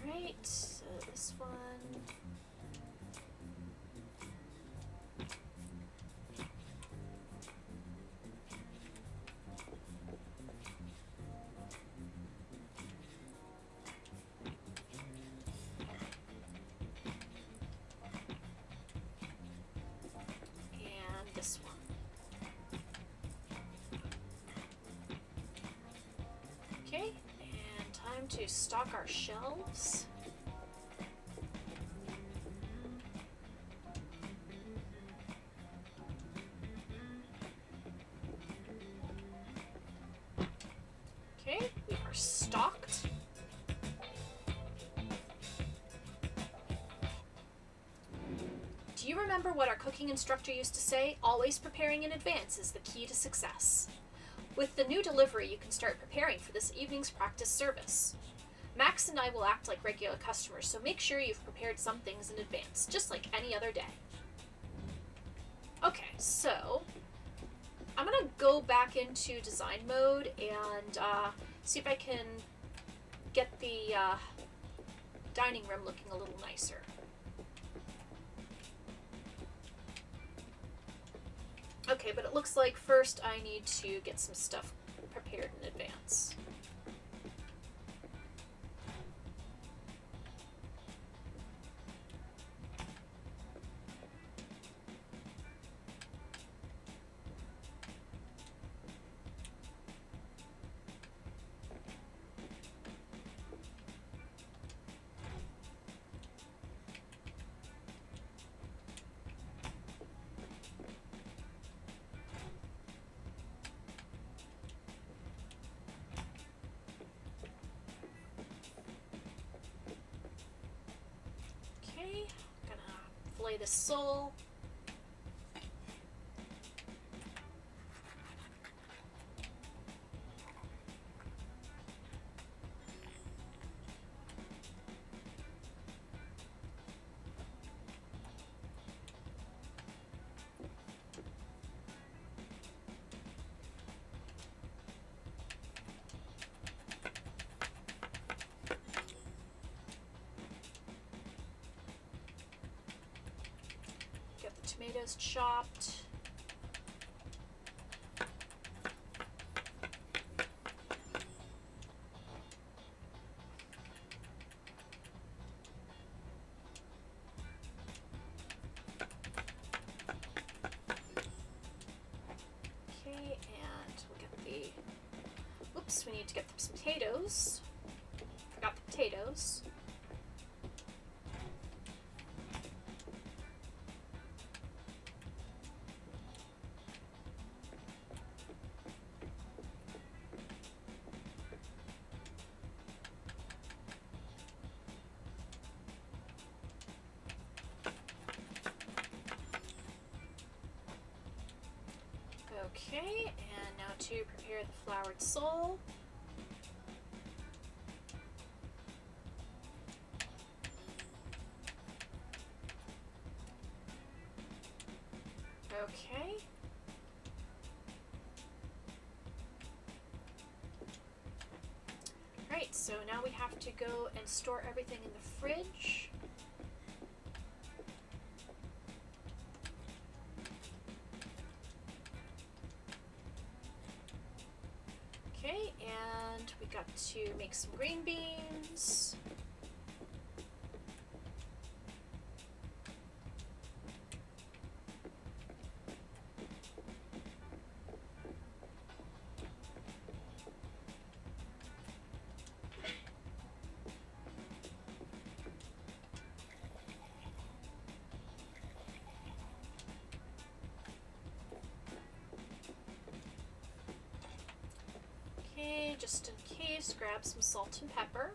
Right, so this one. And this one. Okay, and time to stock our shelves. Okay, we are stocked. Do you remember what our cooking instructor used to say? Always preparing in advance is the key to success. With the new delivery, you can start preparing for this evening's practice service. Max and I will act like regular customers, so make sure you've prepared some things in advance, just like any other day. Okay, so I'm gonna go back into design mode and see if I can get the dining room looking a little nicer. Okay, but it looks like first I need to get some stuff prepared in advance. Okay, gonna fillet the sole. Get the tomatoes chopped. Okay, and we'll get the... Oops, we need to get the potatoes. Forgot the potatoes. Okay, and now to prepare the floured sole. Okay. Right, so now we have to go and store everything in the fridge. Okay, and we got to make some green beans. just in case, grab some salt and pepper.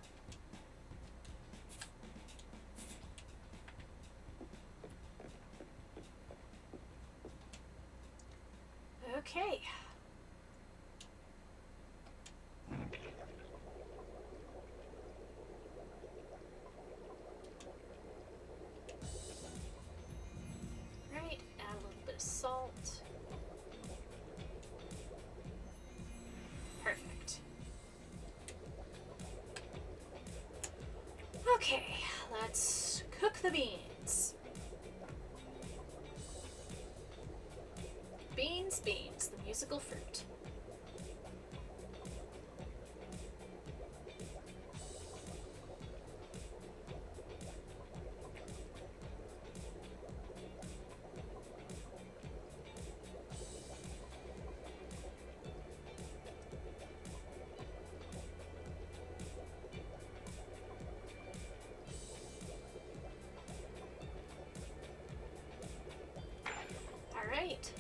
Okay. Right, add a little bit of salt. Perfect. Okay, let's cook the beans. Beans, beans, the musical fruit. All right.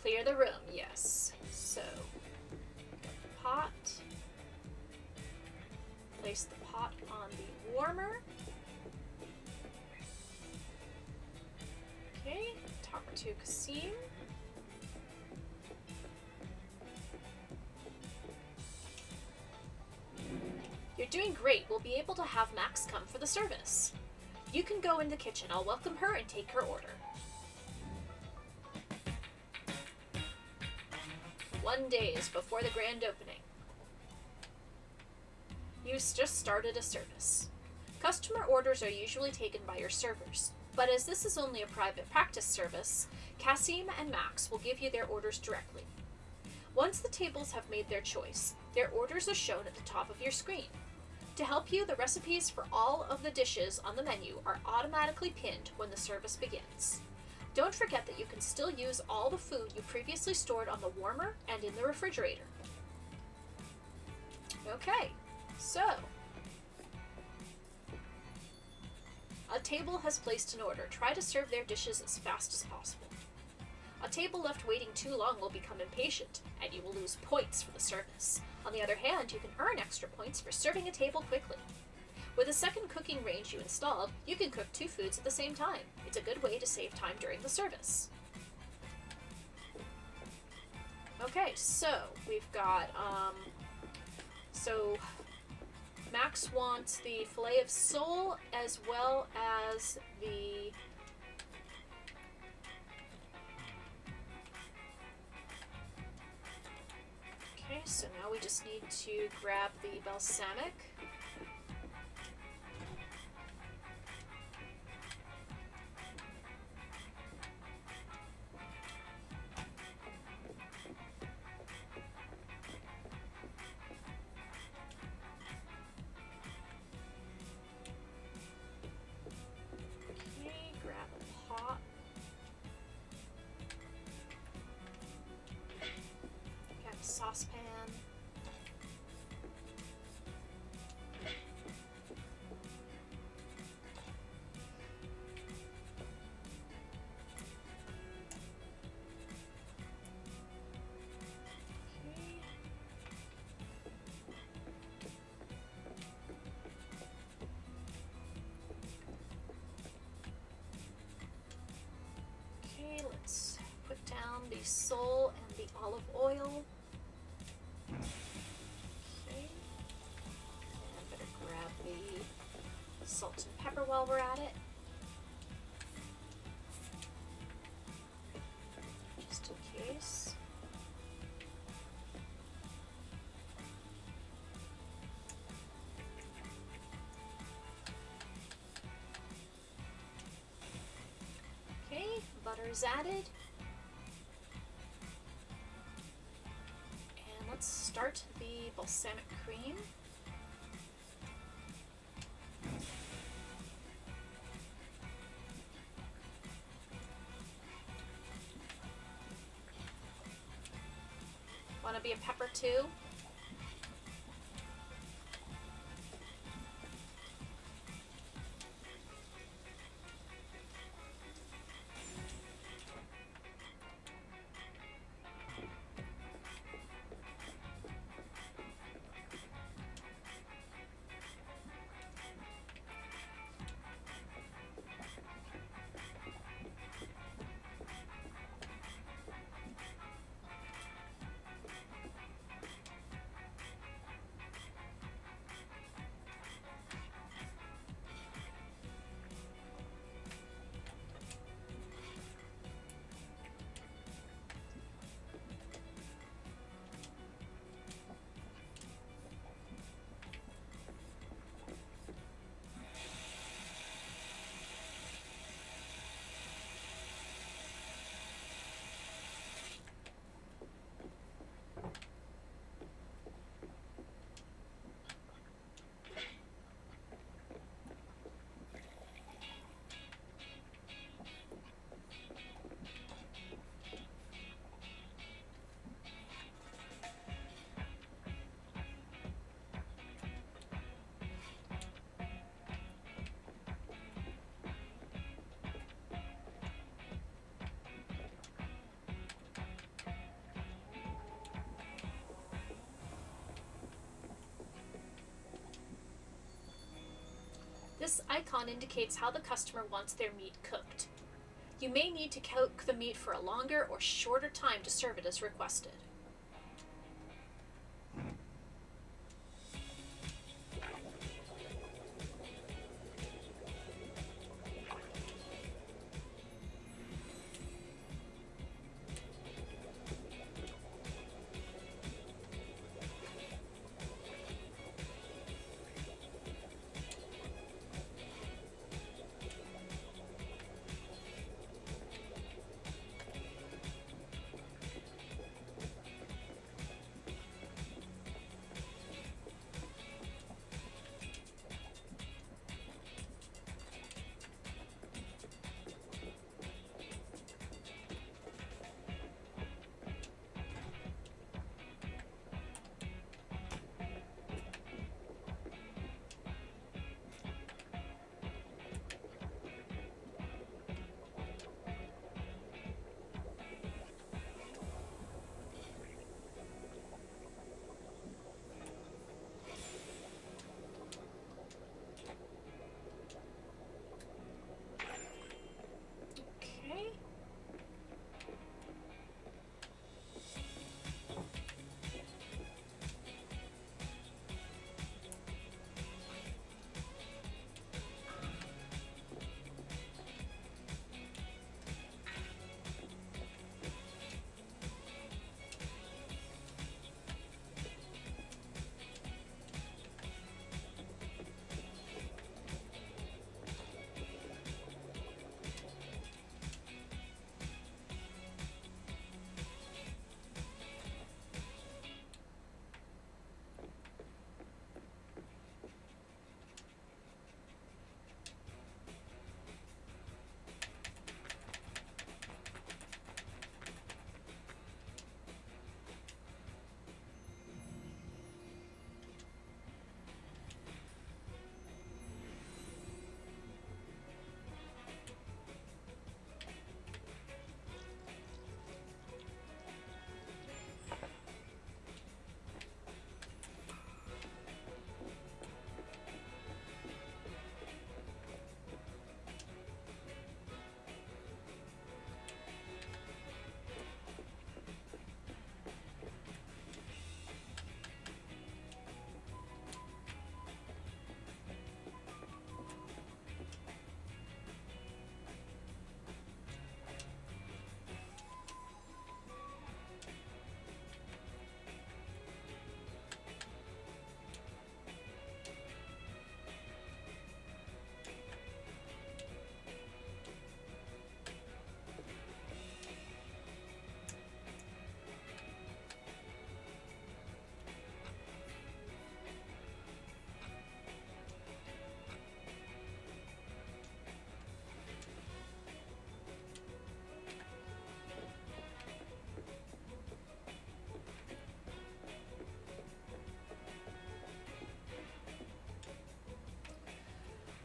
Clear the room, yes. So, pot. Place the pot on the warmer. Okay, talk to Kasim. You're doing great. We'll be able to have Max come for the service. You can go in the kitchen. I'll welcome her and take her order. 1 day before the grand opening. You just started a service. Customer orders are usually taken by your servers, but as this is only a private practice service, Kasim and Max will give you their orders directly. Once the tables have made their choice, their orders are shown at the top of your screen. To help you, the recipes for all of the dishes on the menu are automatically pinned when the service begins. Don't forget that you can still use all the food you previously stored on the warmer and in the refrigerator. Okay, so a table has placed an order. Try to serve their dishes as fast as possible. A table left waiting too long will become impatient, and you will lose points for the service. On the other hand, you can earn extra points for serving a table quickly. With a second cooking range you installed, you can cook 2 foods at the same time. It's a good way to save time during the service. Okay, so we've got, so Max wants the fillet of sole as well as the okay, so now we just need to grab the balsamic. Okay, grab a pot. Grab a saucepan. Okay, let's put down the sole and the olive oil. Okay. And better grab the salt and pepper while we're at it. Just in case. Okay, butter is added. And let's start the balsamic cream. Want to be a pepper too? This icon indicates how the customer wants their meat cooked. You may need to cook the meat for a longer or shorter time to serve it as requested. Okay.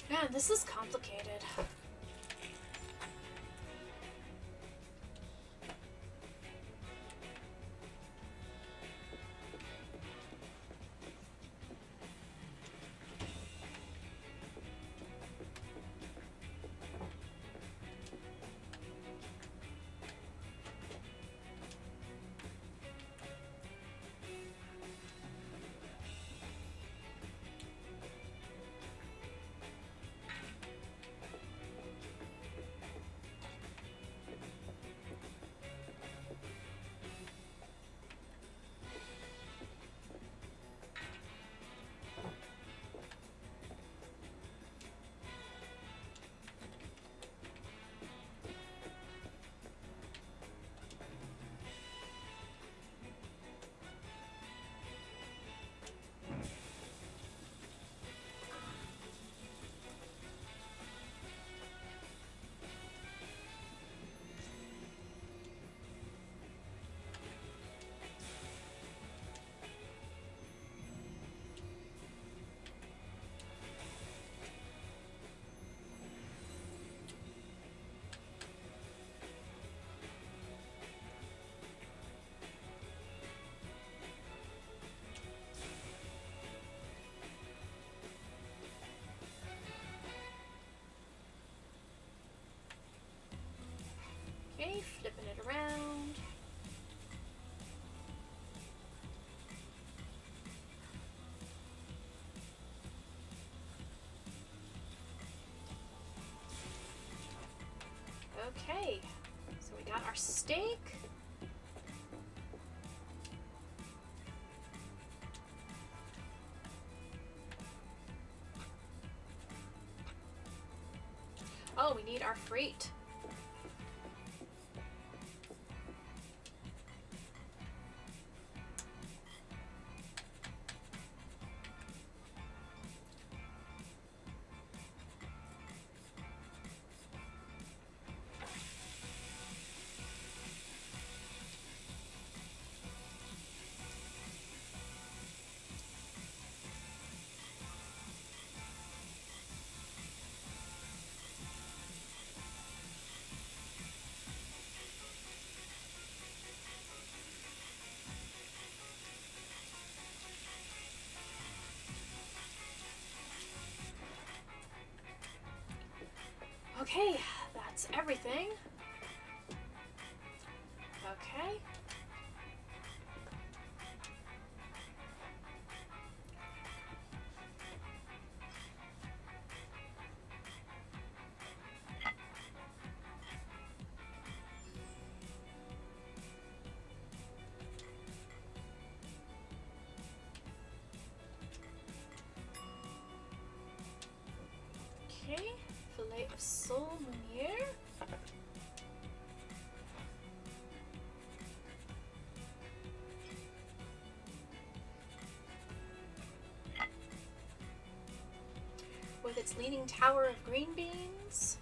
Man, this is complicated. Okay, so we got our steak. Oh, we need our freight. Okay, that's everything. Okay. Okay, fillet of sole meunier. With its leaning tower of green beans.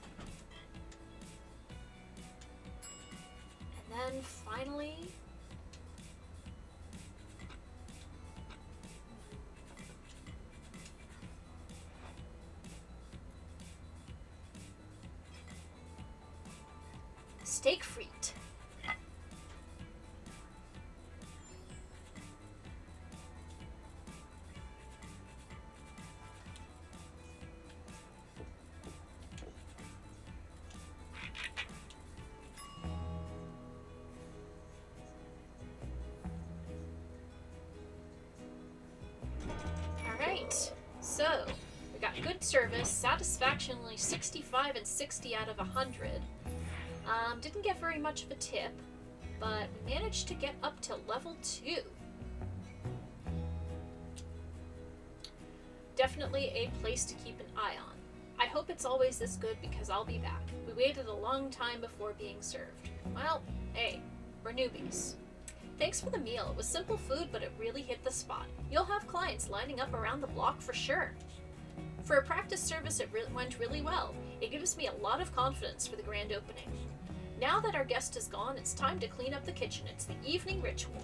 And then finally, steak frite. Alright, so we got good service, satisfactionally 65 and 60 out of 100. Didn't get very much of a tip, but we managed to get up to level 2. Definitely a place to keep an eye on. I hope it's always this good because I'll be back. We waited a long time before being served. Well, hey, we're newbies. Thanks for the meal. It was simple food, but it really hit the spot. You'll have clients lining up around the block for sure. For a practice service, it went really well. It gives me a lot of confidence for the grand opening. Now that our guest is gone, it's time to clean up the kitchen. It's the evening ritual.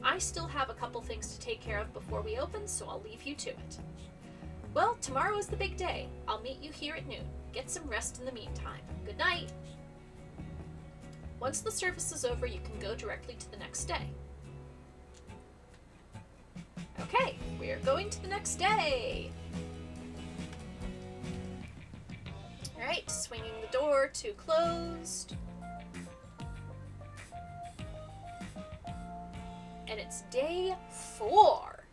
I still have a couple things to take care of before we open, so I'll leave you to it. Well, tomorrow is the big day. I'll meet you here at noon. Get some rest in the meantime. Good night. Once the service is over, you can go directly to the next day. Okay, we are going to the next day. Alright, swinging the door to closed. And it's day 4.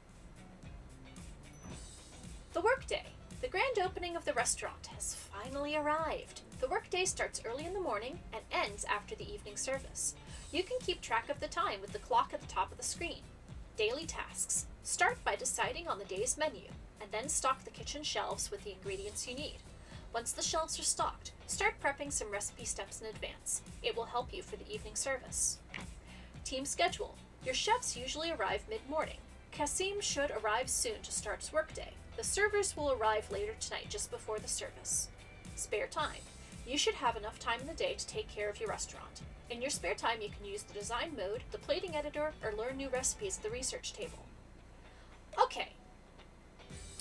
The workday. The grand opening of the restaurant has finally arrived. The workday starts early in the morning and ends after the evening service. You can keep track of the time with the clock at the top of the screen. Daily tasks. Start by deciding on the day's menu, and then stock the kitchen shelves with the ingredients you need. Once the shelves are stocked, start prepping some recipe steps in advance. It will help you for the evening service. Team schedule. Your chefs usually arrive mid-morning. Kasim should arrive soon to start his workday. The servers will arrive later tonight just before the service. Spare time. You should have enough time in the day to take care of your restaurant. In your spare time, you can use the design mode, the plating editor, or learn new recipes at the research table. Okay.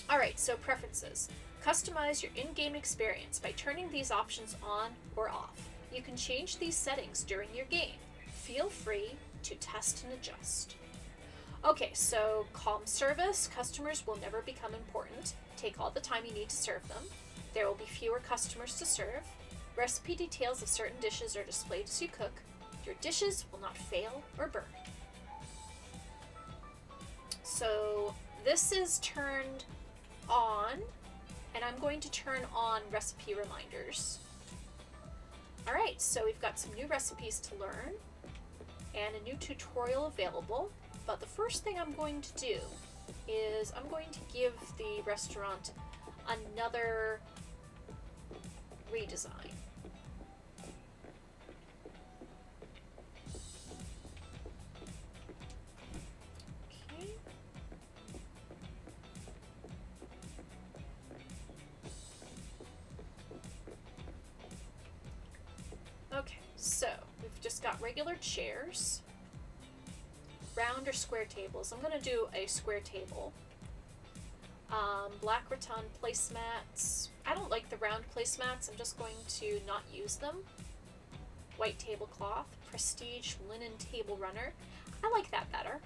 Alright, so preferences. Customize your in-game experience by turning these options on or off. You can change these settings during your game. Feel free to test and adjust. Okay, so calm service. Customers will never become important. Take all the time you need to serve them. There will be fewer customers to serve. Recipe details of certain dishes are displayed as you cook. Your dishes will not fail or burn. So this is turned on, and I'm going to turn on recipe reminders. Alright, so we've got some new recipes to learn and a new tutorial available. But the first thing I'm going to do is I'm going to give the restaurant another redesign. Okay. Okay, so we've just got regular chairs, round or square tables. I'm gonna do a square table. Black rattan placemats. I don't like the round placemats. I'm just going to not use them. White tablecloth, prestige linen table runner. I like that better.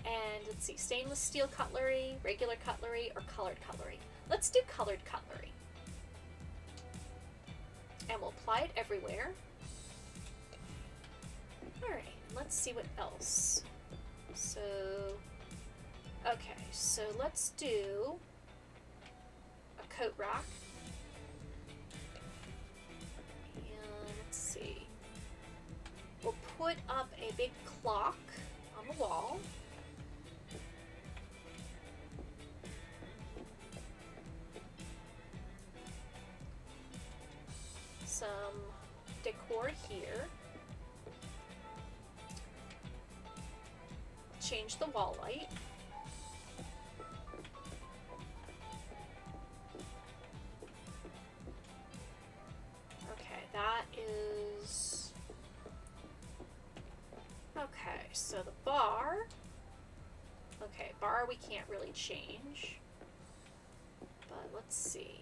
And let's see, stainless steel cutlery, regular cutlery, or colored cutlery. Let's do colored cutlery. And we'll apply it everywhere. Alright, let's see what else. So, okay, so let's do a coat rack. And let's see. We'll put up a big clock on the wall. Some decor here. Change the wall light. Okay, that is... Okay, so the bar... Okay, bar we can't really change. But let's see.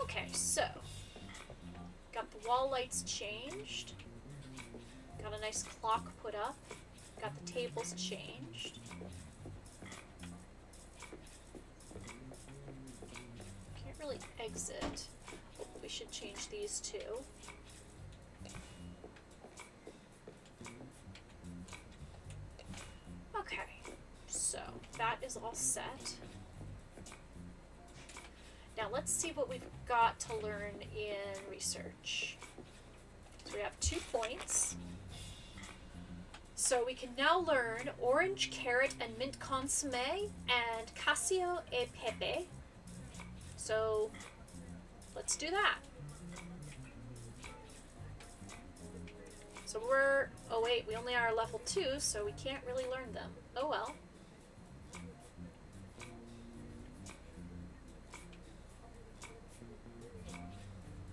Okay, so got the wall lights changed, got a nice clock put up, got the tables changed. Can't really exit. Oh, we should change these too. Okay, so that is all set. Now let's see what we've got to learn in research. So we have 2 points. So we can now learn orange, carrot, and mint consomme, and cacio e pepe. So let's do that. So we're, oh wait, we only are level 2, so we can't really learn them. Oh well.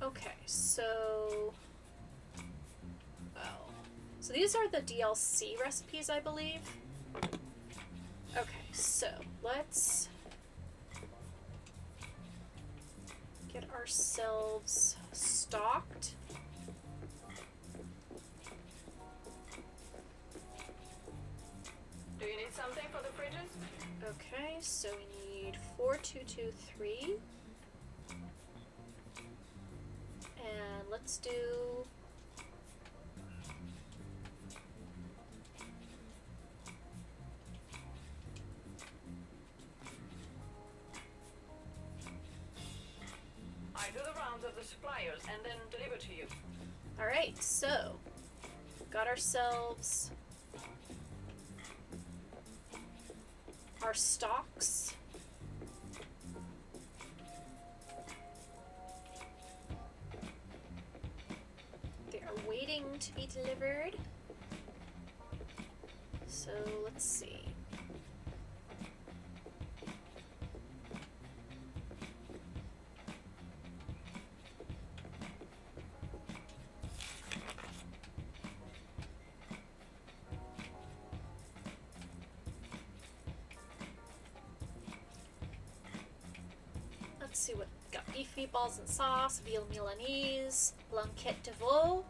Okay, so... Oh. So these are the DLC recipes, I believe. Okay, so let's get ourselves stocked. Do you need something for the fridges? Okay, so we need 4223. And let's do... I do the rounds of the suppliers and then deliver to you. Alright, so got ourselves our stocks. They are waiting to be delivered. So let's see. Let's see what got. Beef meatballs and sauce, veal Milanese, blanquette de veau,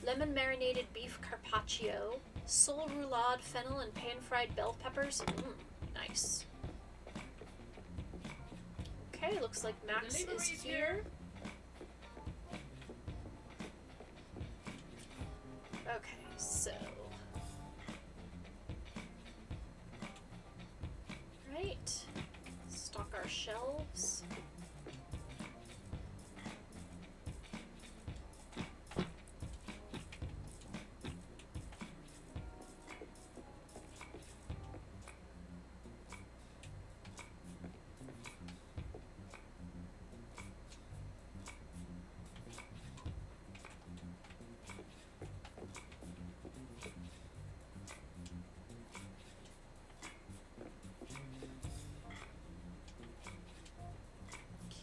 lemon marinated beef carpaccio, Sole roulade, fennel, and pan-fried bell peppers. Nice. Okay, looks like Max is Delivery's here. Okay, so... Right. Stock our shelves.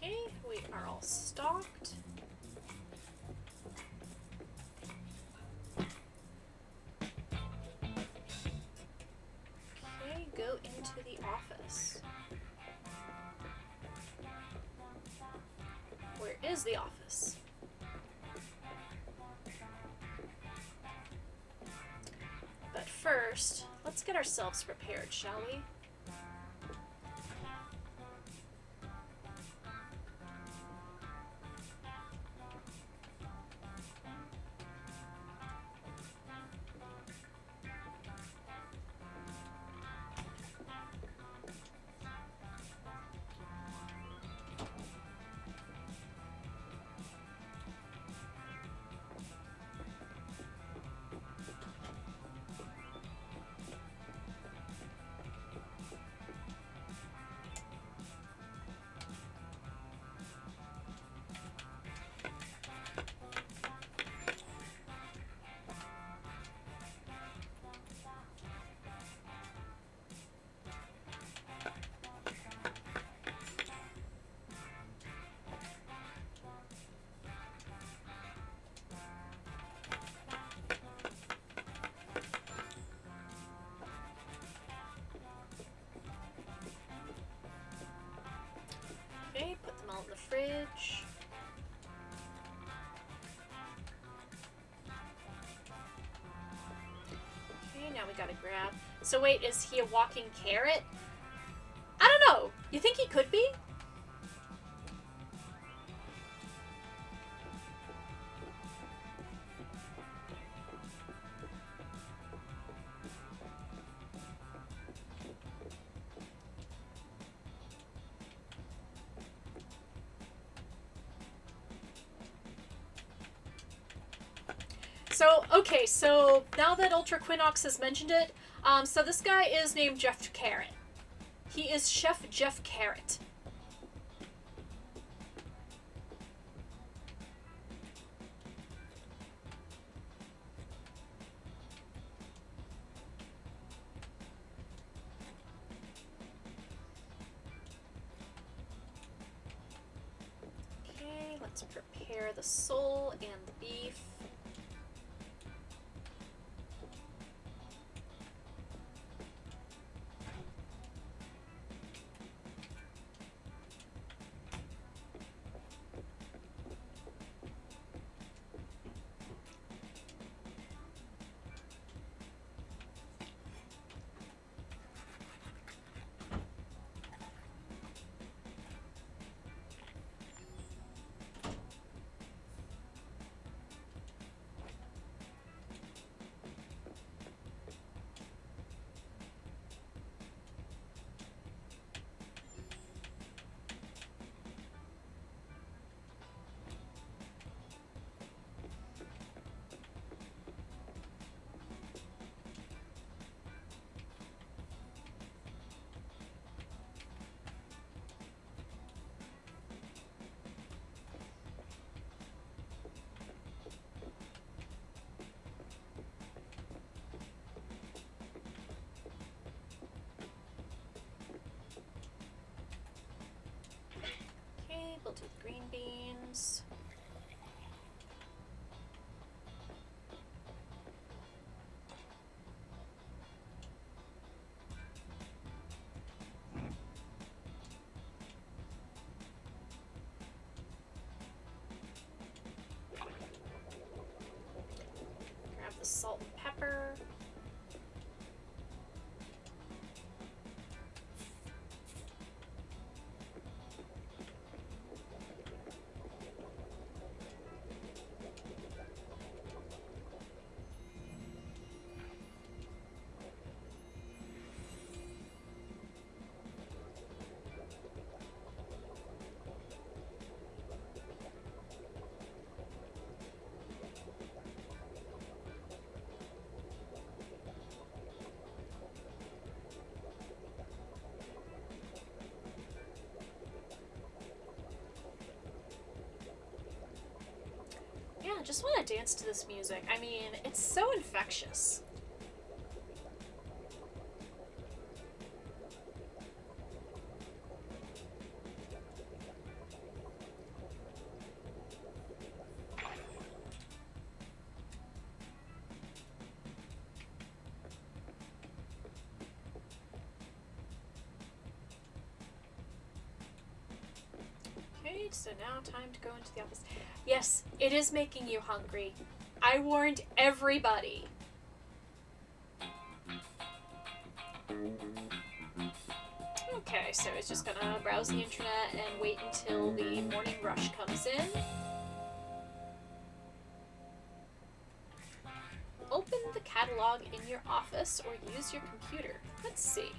Okay, we are all stocked. Okay, go into the office. Where is the office? But first, let's get ourselves prepared, shall we? Okay, put them all in the fridge. Okay, now we gotta grab... So wait, is he a walking carrot? I don't know. You think he could be? So, okay, so now that Ultra Quinox has mentioned it, so this guy is named Jeff Carrot. He is Chef Jeff Carrot. Okay, let's prepare the sole and the beef. Okay, we'll do green beans. Grab the salt and pepper. I just want to dance to this music. I mean, it's so infectious. Okay, so now time to go into the office. Yes, it is making you hungry. I warned everybody. Okay, so it's just gonna browse the internet and wait until the morning rush comes in. Open the catalog in your office or use your computer. Let's see.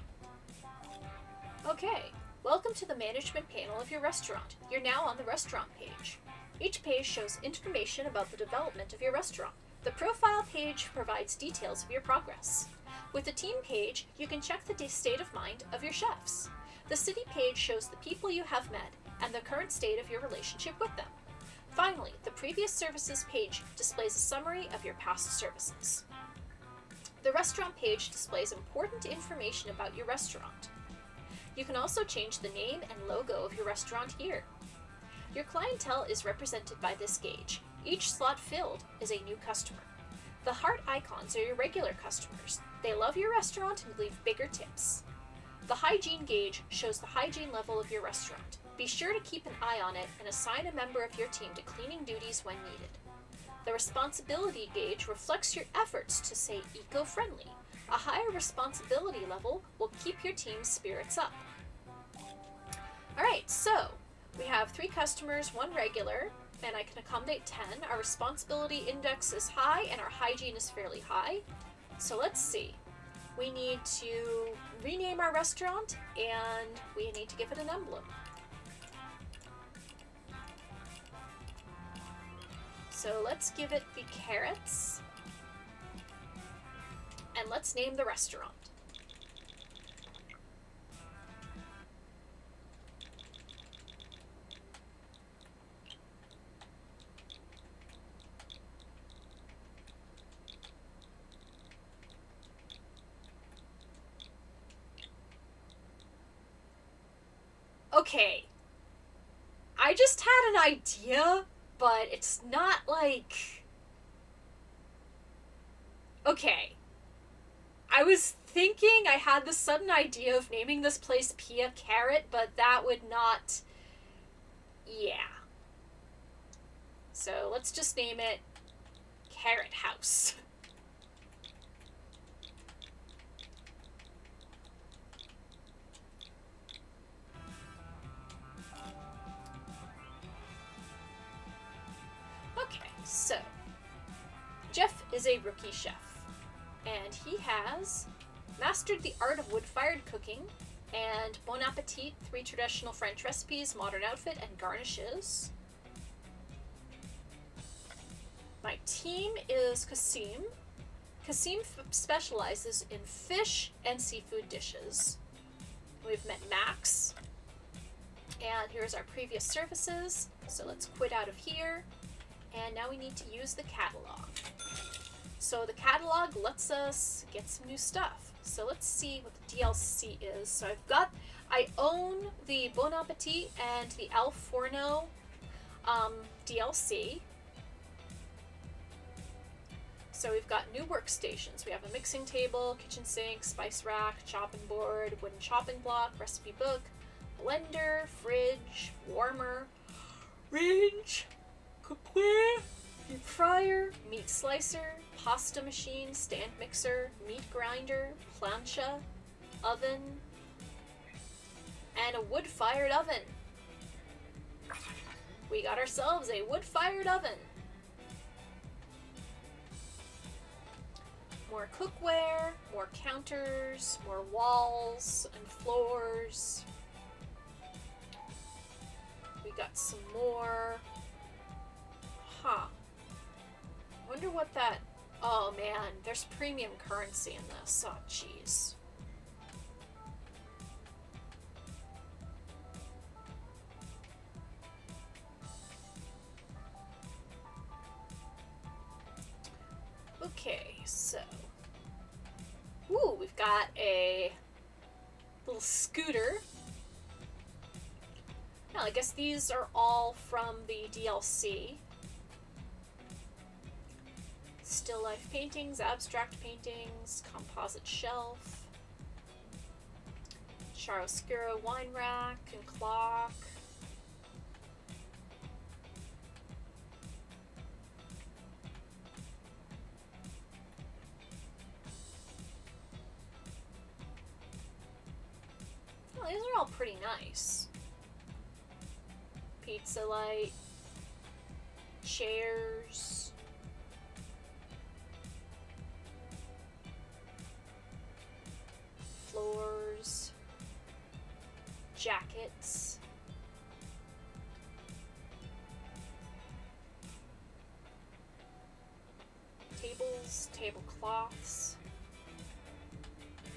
Okay, welcome to the management panel of your restaurant. You're now on the restaurant page. Each page shows information about the development of your restaurant. The profile page provides details of your progress. With the team page, you can check the state of mind of your chefs. The city page shows the people you have met and the current state of your relationship with them. Finally, the previous services page displays a summary of your past services. The restaurant page displays important information about your restaurant. You can also change the name and logo of your restaurant here. Your clientele is represented by this gauge. Each slot filled is a new customer. The heart icons are your regular customers. They love your restaurant and leave bigger tips. The hygiene gauge shows the hygiene level of your restaurant. Be sure to keep an eye on it and assign a member of your team to cleaning duties when needed. The responsibility gauge reflects your efforts to stay eco-friendly. A higher responsibility level will keep your team's spirits up. Alright, so we have 3 customers, 1 regular, and I can accommodate 10. Our responsibility index is high and our hygiene is fairly high. So let's see. We need to rename our restaurant and we need to give it an emblem. So let's give it the carrots. And let's name the restaurant. Okay. I just had an idea, but it's not like... Okay. I was thinking I had the sudden idea of naming this place Pia Carrot, but that would not... Yeah. So let's just name it Carrot House. Okay, so Jeff is a rookie chef, and he has mastered the art of wood-fired cooking and Bon Appetit, 3 traditional French recipes, modern outfit, and garnishes. My team is Kasim. Kasim specializes in fish and seafood dishes. We've met Max, and here's our previous services. So let's quit out of here. And now we need to use the catalog. So the catalog lets us get some new stuff. So let's see what the DLC is. So I own the Bon Appetit and the Al Forno DLC. So we've got new workstations. We have a mixing table, kitchen sink, spice rack, chopping board, wooden chopping block, recipe book, blender, fridge, warmer, range, cookware, deep fryer, meat slicer, pasta machine, stand mixer, meat grinder, plancha, oven, and a wood-fired oven. We got ourselves a wood-fired oven. More cookware, more counters, more walls and floors. We got some more. Huh. Wonder what that... Oh man, there's premium currency in this. Oh jeez. so. Ooh, we've got a little scooter. Now, I guess these are all from the DLC. Still life paintings, abstract paintings, composite shelf, chiaroscuro wine rack and clock. Oh, these are all pretty nice. Pizza light, chairs. Floors, jackets, tables, tablecloths.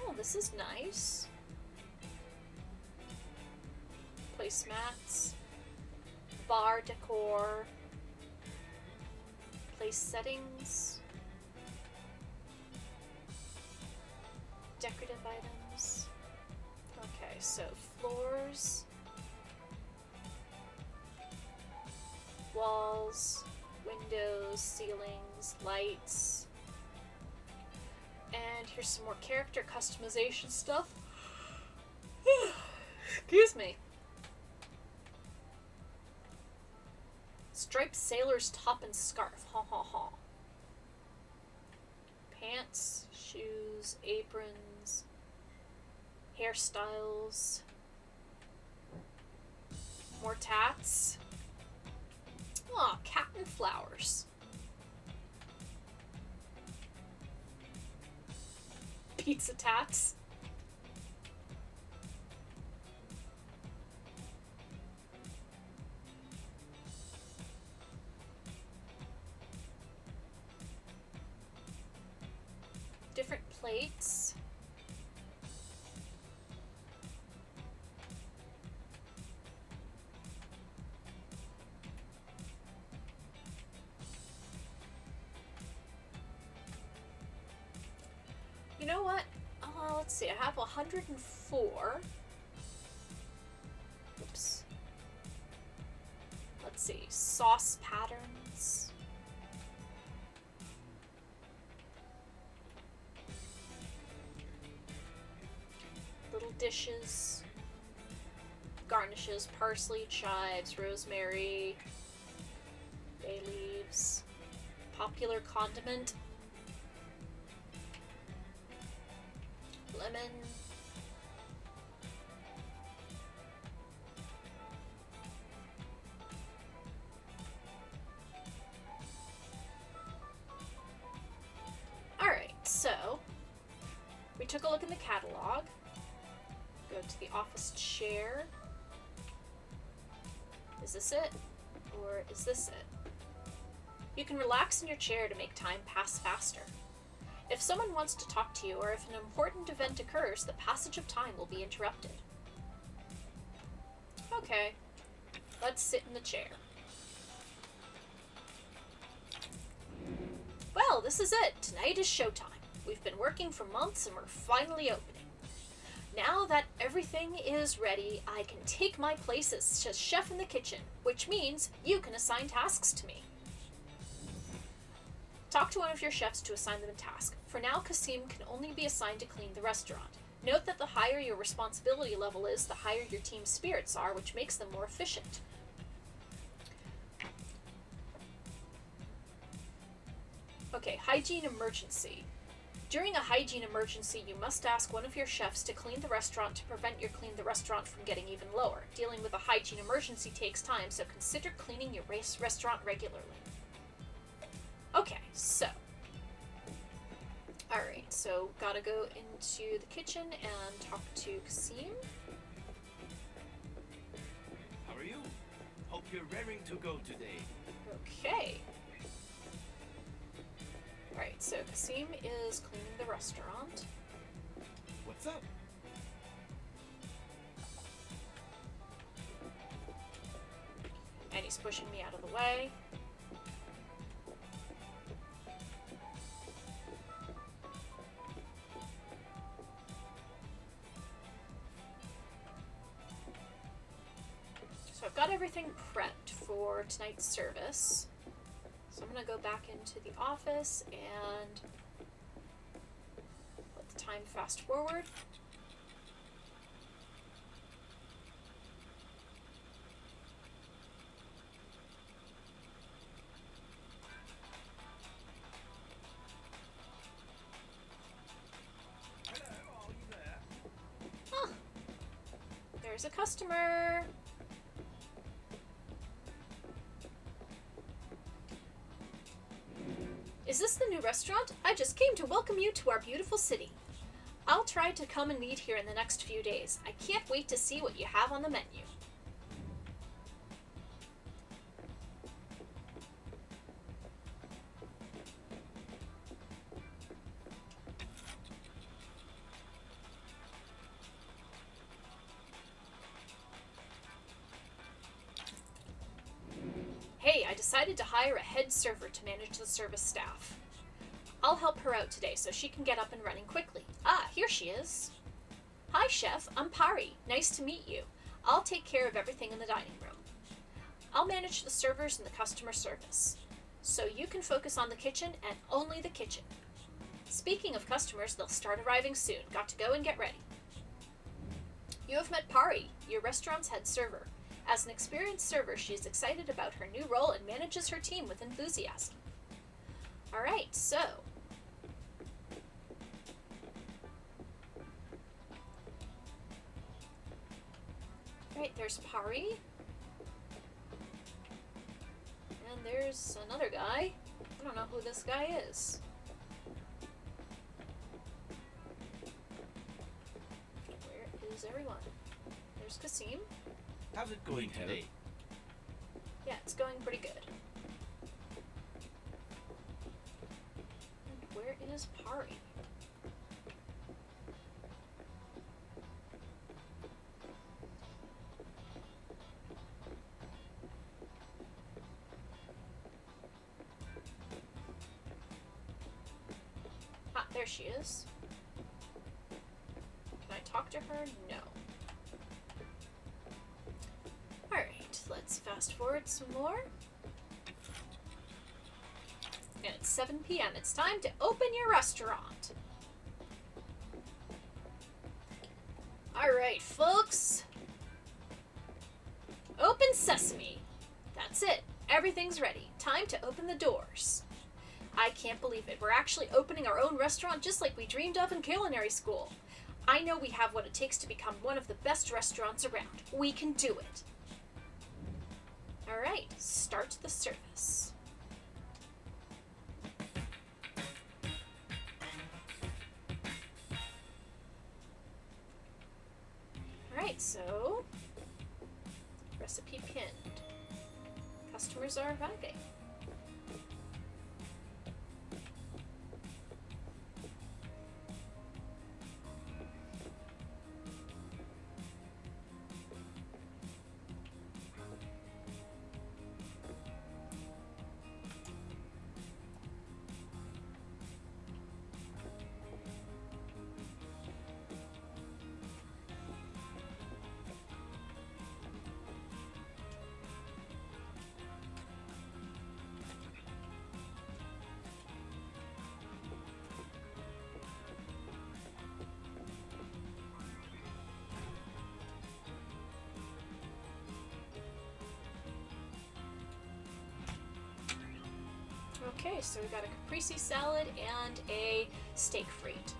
Oh, this is nice. Placemats, bar decor, place settings, decorative items. Okay, so floors, walls, windows, ceilings, lights. And here's some more character customization stuff. Excuse me. Striped sailor's top and scarf. Ha ha ha. Pants, shoes, aprons, hairstyles, more tats. Aw, cat and flowers. Pizza tats. Different plates. You know what? Let's see. I have 104. Oops. Let's see. Sauce patterns. Little dishes. Garnishes. Parsley, chives, rosemary, bay leaves. Popular condiment. Lemon. Alright, so we took a look in the catalog. Go to the office chair. Is this it? Or is this it? You can relax in your chair to make time pass faster. If someone wants to talk to you, or if an important event occurs, the passage of time will be interrupted. Okay, let's sit in the chair. Well, this is it. Tonight is showtime. We've been working for months and we're finally opening. Now that everything is ready, I can take my place as chef in the kitchen, which means you can assign tasks to me. Talk to one of your chefs to assign them a task. For now, Kasim can only be assigned to clean the restaurant. Note that the higher your responsibility level is, the higher your team's spirits are, which makes them more efficient. Okay, hygiene emergency. During a hygiene emergency, you must ask one of your chefs to clean the restaurant to prevent your clean the restaurant from getting even lower. Dealing with a hygiene emergency takes time, so consider cleaning your restaurant regularly. Okay, so. Alright, so gotta go into the kitchen and talk to Kasim. How are you? Hope you're raring to go today. Okay. Alright, so Kasim is cleaning the restaurant. What's up? And he's pushing me out of the way. got everything prepped for tonight's service. So I'm going to go back into the office and let the time fast forward. Hello, are you there? Huh. There's a customer. Is this the new restaurant? I just came to welcome you to our beautiful city. I'll try to come and eat here in the next few days. I can't wait to see what you have on the menu. Hey, I decided to hire a head server to manage the service staff. I'll help her out today so she can get up and running quickly. Ah, here she is. Hi, Chef. I'm Pari. Nice to meet you. I'll take care of everything in the dining room. I'll manage the servers and the customer service. So you can focus on the kitchen and only the kitchen. Speaking of customers, they'll start arriving soon. Got to go and get ready. You have met Pari, your restaurant's head server. As an experienced server, she is excited about her new role and manages her team with enthusiasm. Alright, so. Alright, there's Pari. And there's another guy. I don't know who this guy is. Where is everyone? There's Kasim. How's it going today? Yeah, it's going pretty good. And where is Pari? Ah, there she is. Can I talk to her? No. Alright, let's fast forward some more. And it's 7 p.m. It's time to open your restaurant. Alright, folks. Open sesame. That's it. Everything's ready. Time to open the doors. I can't believe it. We're actually opening our own restaurant just like we dreamed of in culinary school. I know we have what it takes to become one of the best restaurants around. We can do it. Alright, start the service. Alright, so recipe pinned. Customers are arriving. Okay, so we got a caprese salad and a steak frite.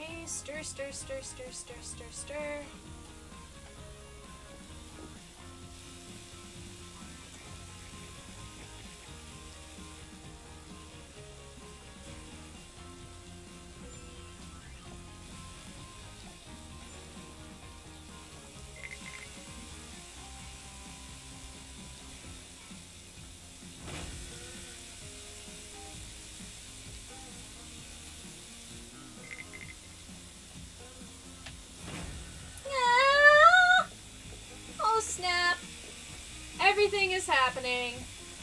Okay, stir, stir, stir, stir, stir, stir, stir. Ah! Oh snap! Everything is happening.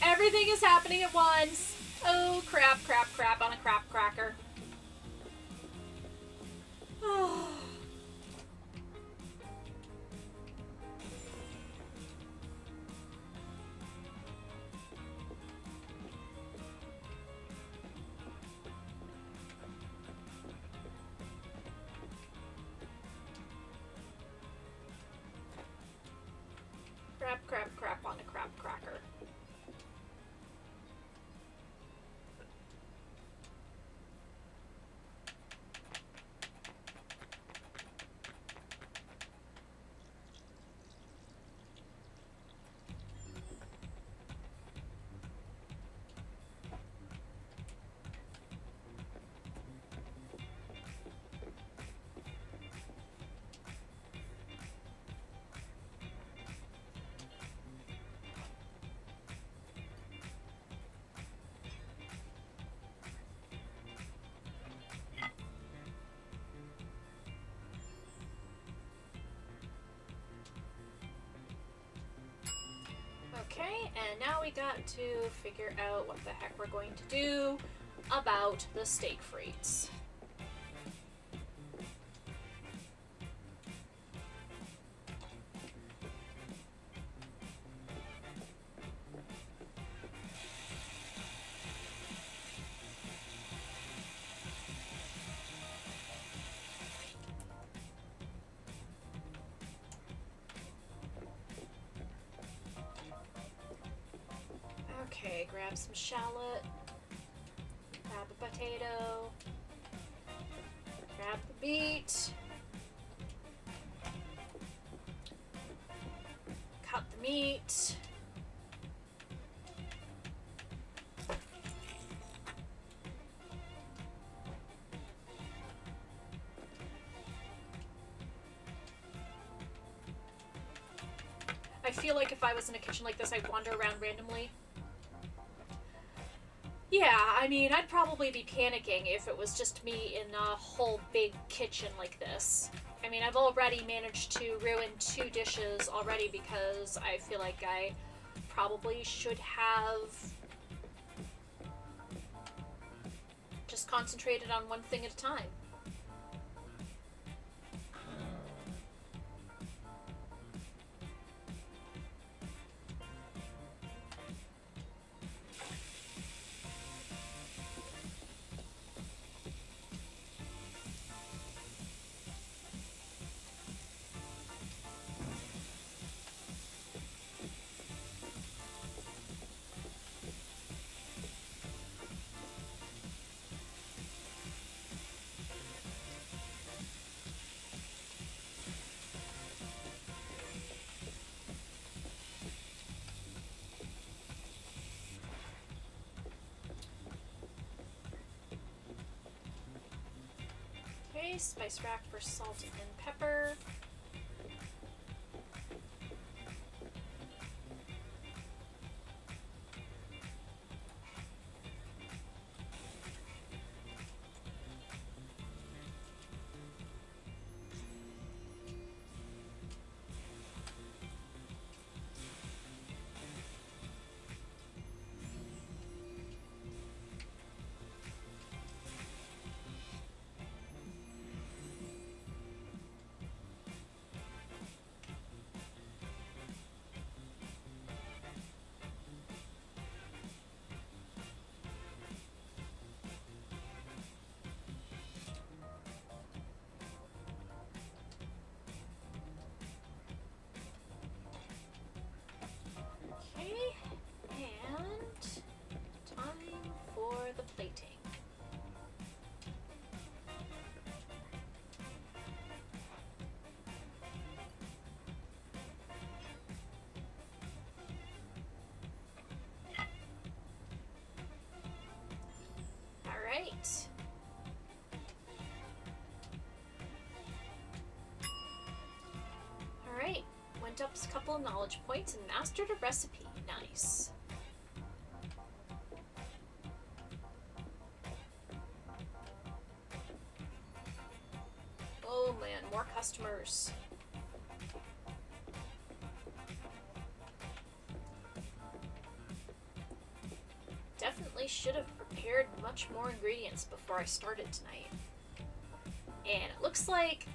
Everything is happening at once. Oh crap, crap, crap on a crap cracker. Oh. Crap, crap, crap on a crap cracker. Okay, and now we got to figure out what the heck we're going to do about the steak frites. Okay, grab some shallot, grab a potato, grab the meat, cut the meat. I feel like if I was in a kitchen like this, I'd wander around randomly. Yeah, I mean, I'd probably be panicking if it was just me in a whole big kitchen like this. I mean, I've already managed to ruin 2 dishes already because I feel like I probably should have just concentrated on one thing at a time. Okay, spice rack for salt and pepper. ramped up a couple of knowledge points and mastered a recipe. Nice. Oh man, more customers. Definitely should have prepared much more ingredients before I started tonight. And it looks like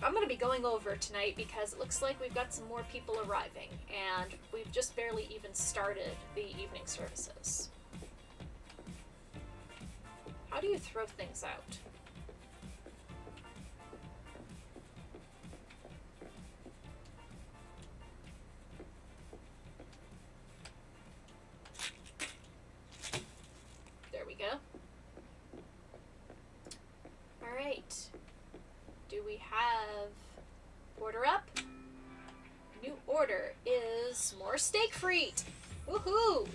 I'm gonna be going over tonight because it looks like we've got some more people arriving, and we've just barely even started the evening services. How do you throw things out? There we go. Alright. Do we have order up? New order is more steak frite. Woohoo!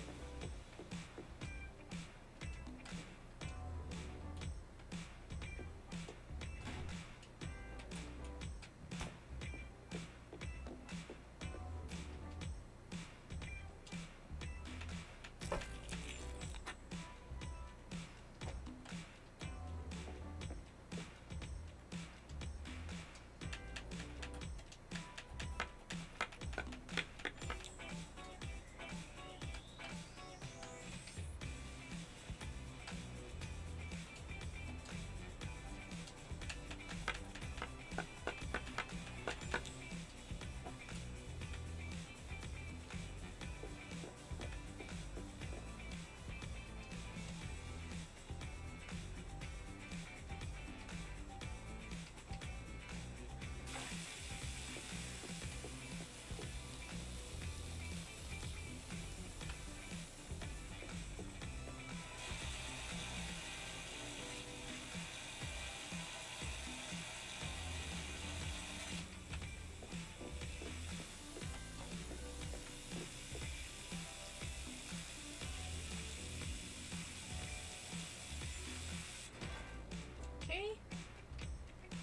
Okay.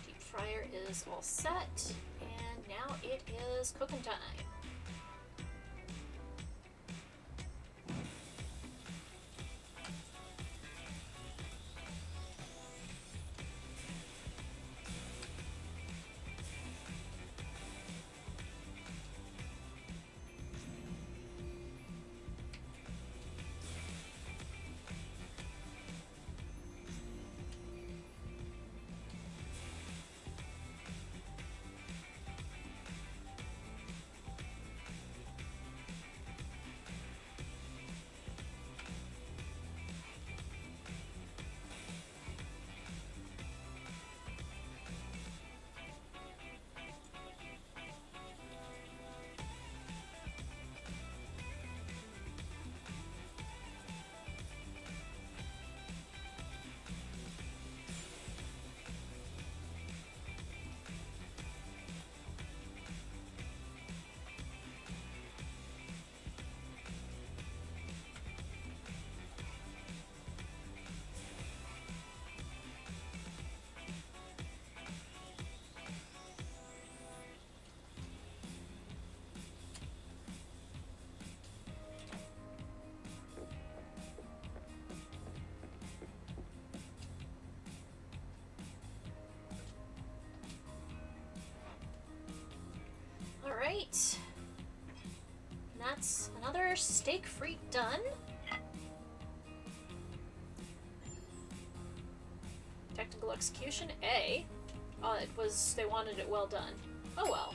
Deep fryer is all set, and now it is cooking time. Alright. That's another steak frite done. Technical execution A. Oh, it was, they wanted it well done. Oh well.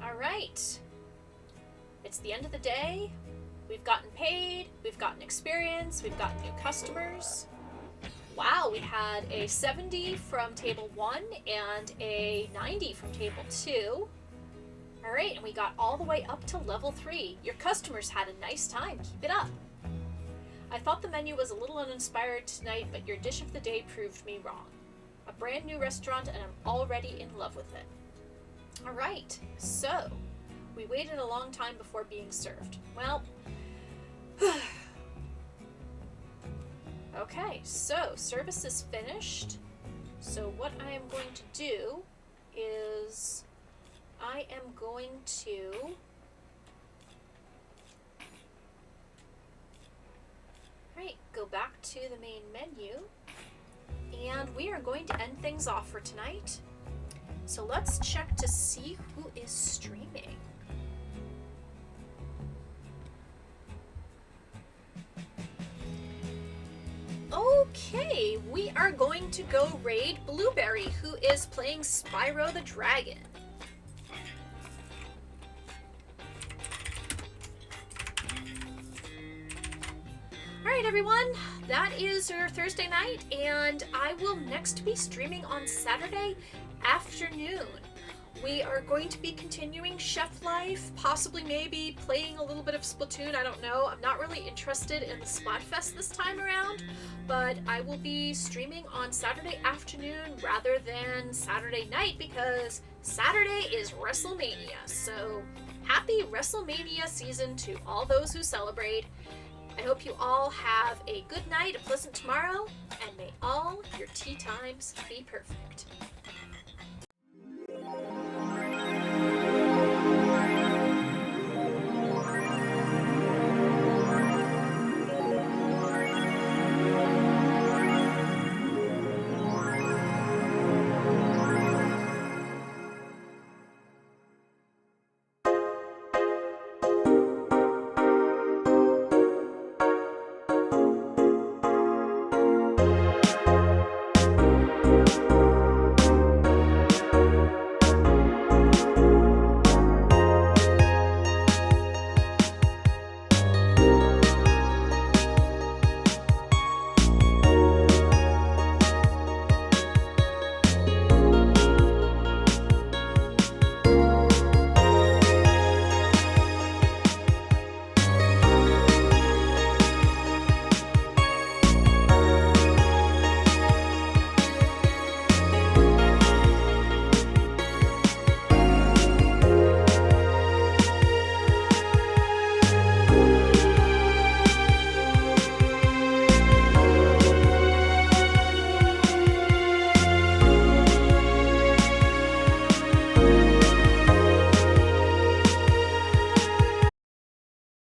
Alright. It's the end of the day. We've gotten paid, we've gotten experience, we've gotten new customers. Wow, we had a 70 from table 1 and a 90 from table 2. Alright, and we got all the way up to level 3. Your customers had a nice time. Keep it up. I thought the menu was a little uninspired tonight, but your dish of the day proved me wrong. A brand new restaurant, and I'm already in love with it. Alright, so we waited a long time before being served. Well, okay, so service is finished. So what I am going to do is I am going to go back to the main menu, and we are going to end things off for tonight. So let's check to see who is streaming. Okay, we are going to go raid Blueberry, who is playing Spyro the Dragon. Alright everyone, that is your Thursday night, and I will next be streaming on Saturday afternoon. We are going to be continuing Chef Life, possibly maybe playing a little bit of Splatoon, I don't know. I'm not really interested in the Splatfest this time around, but I will be streaming on Saturday afternoon rather than Saturday night because Saturday is WrestleMania. So happy WrestleMania season to all those who celebrate. I hope you all have a good night, a pleasant tomorrow, and may all your tea times be perfect.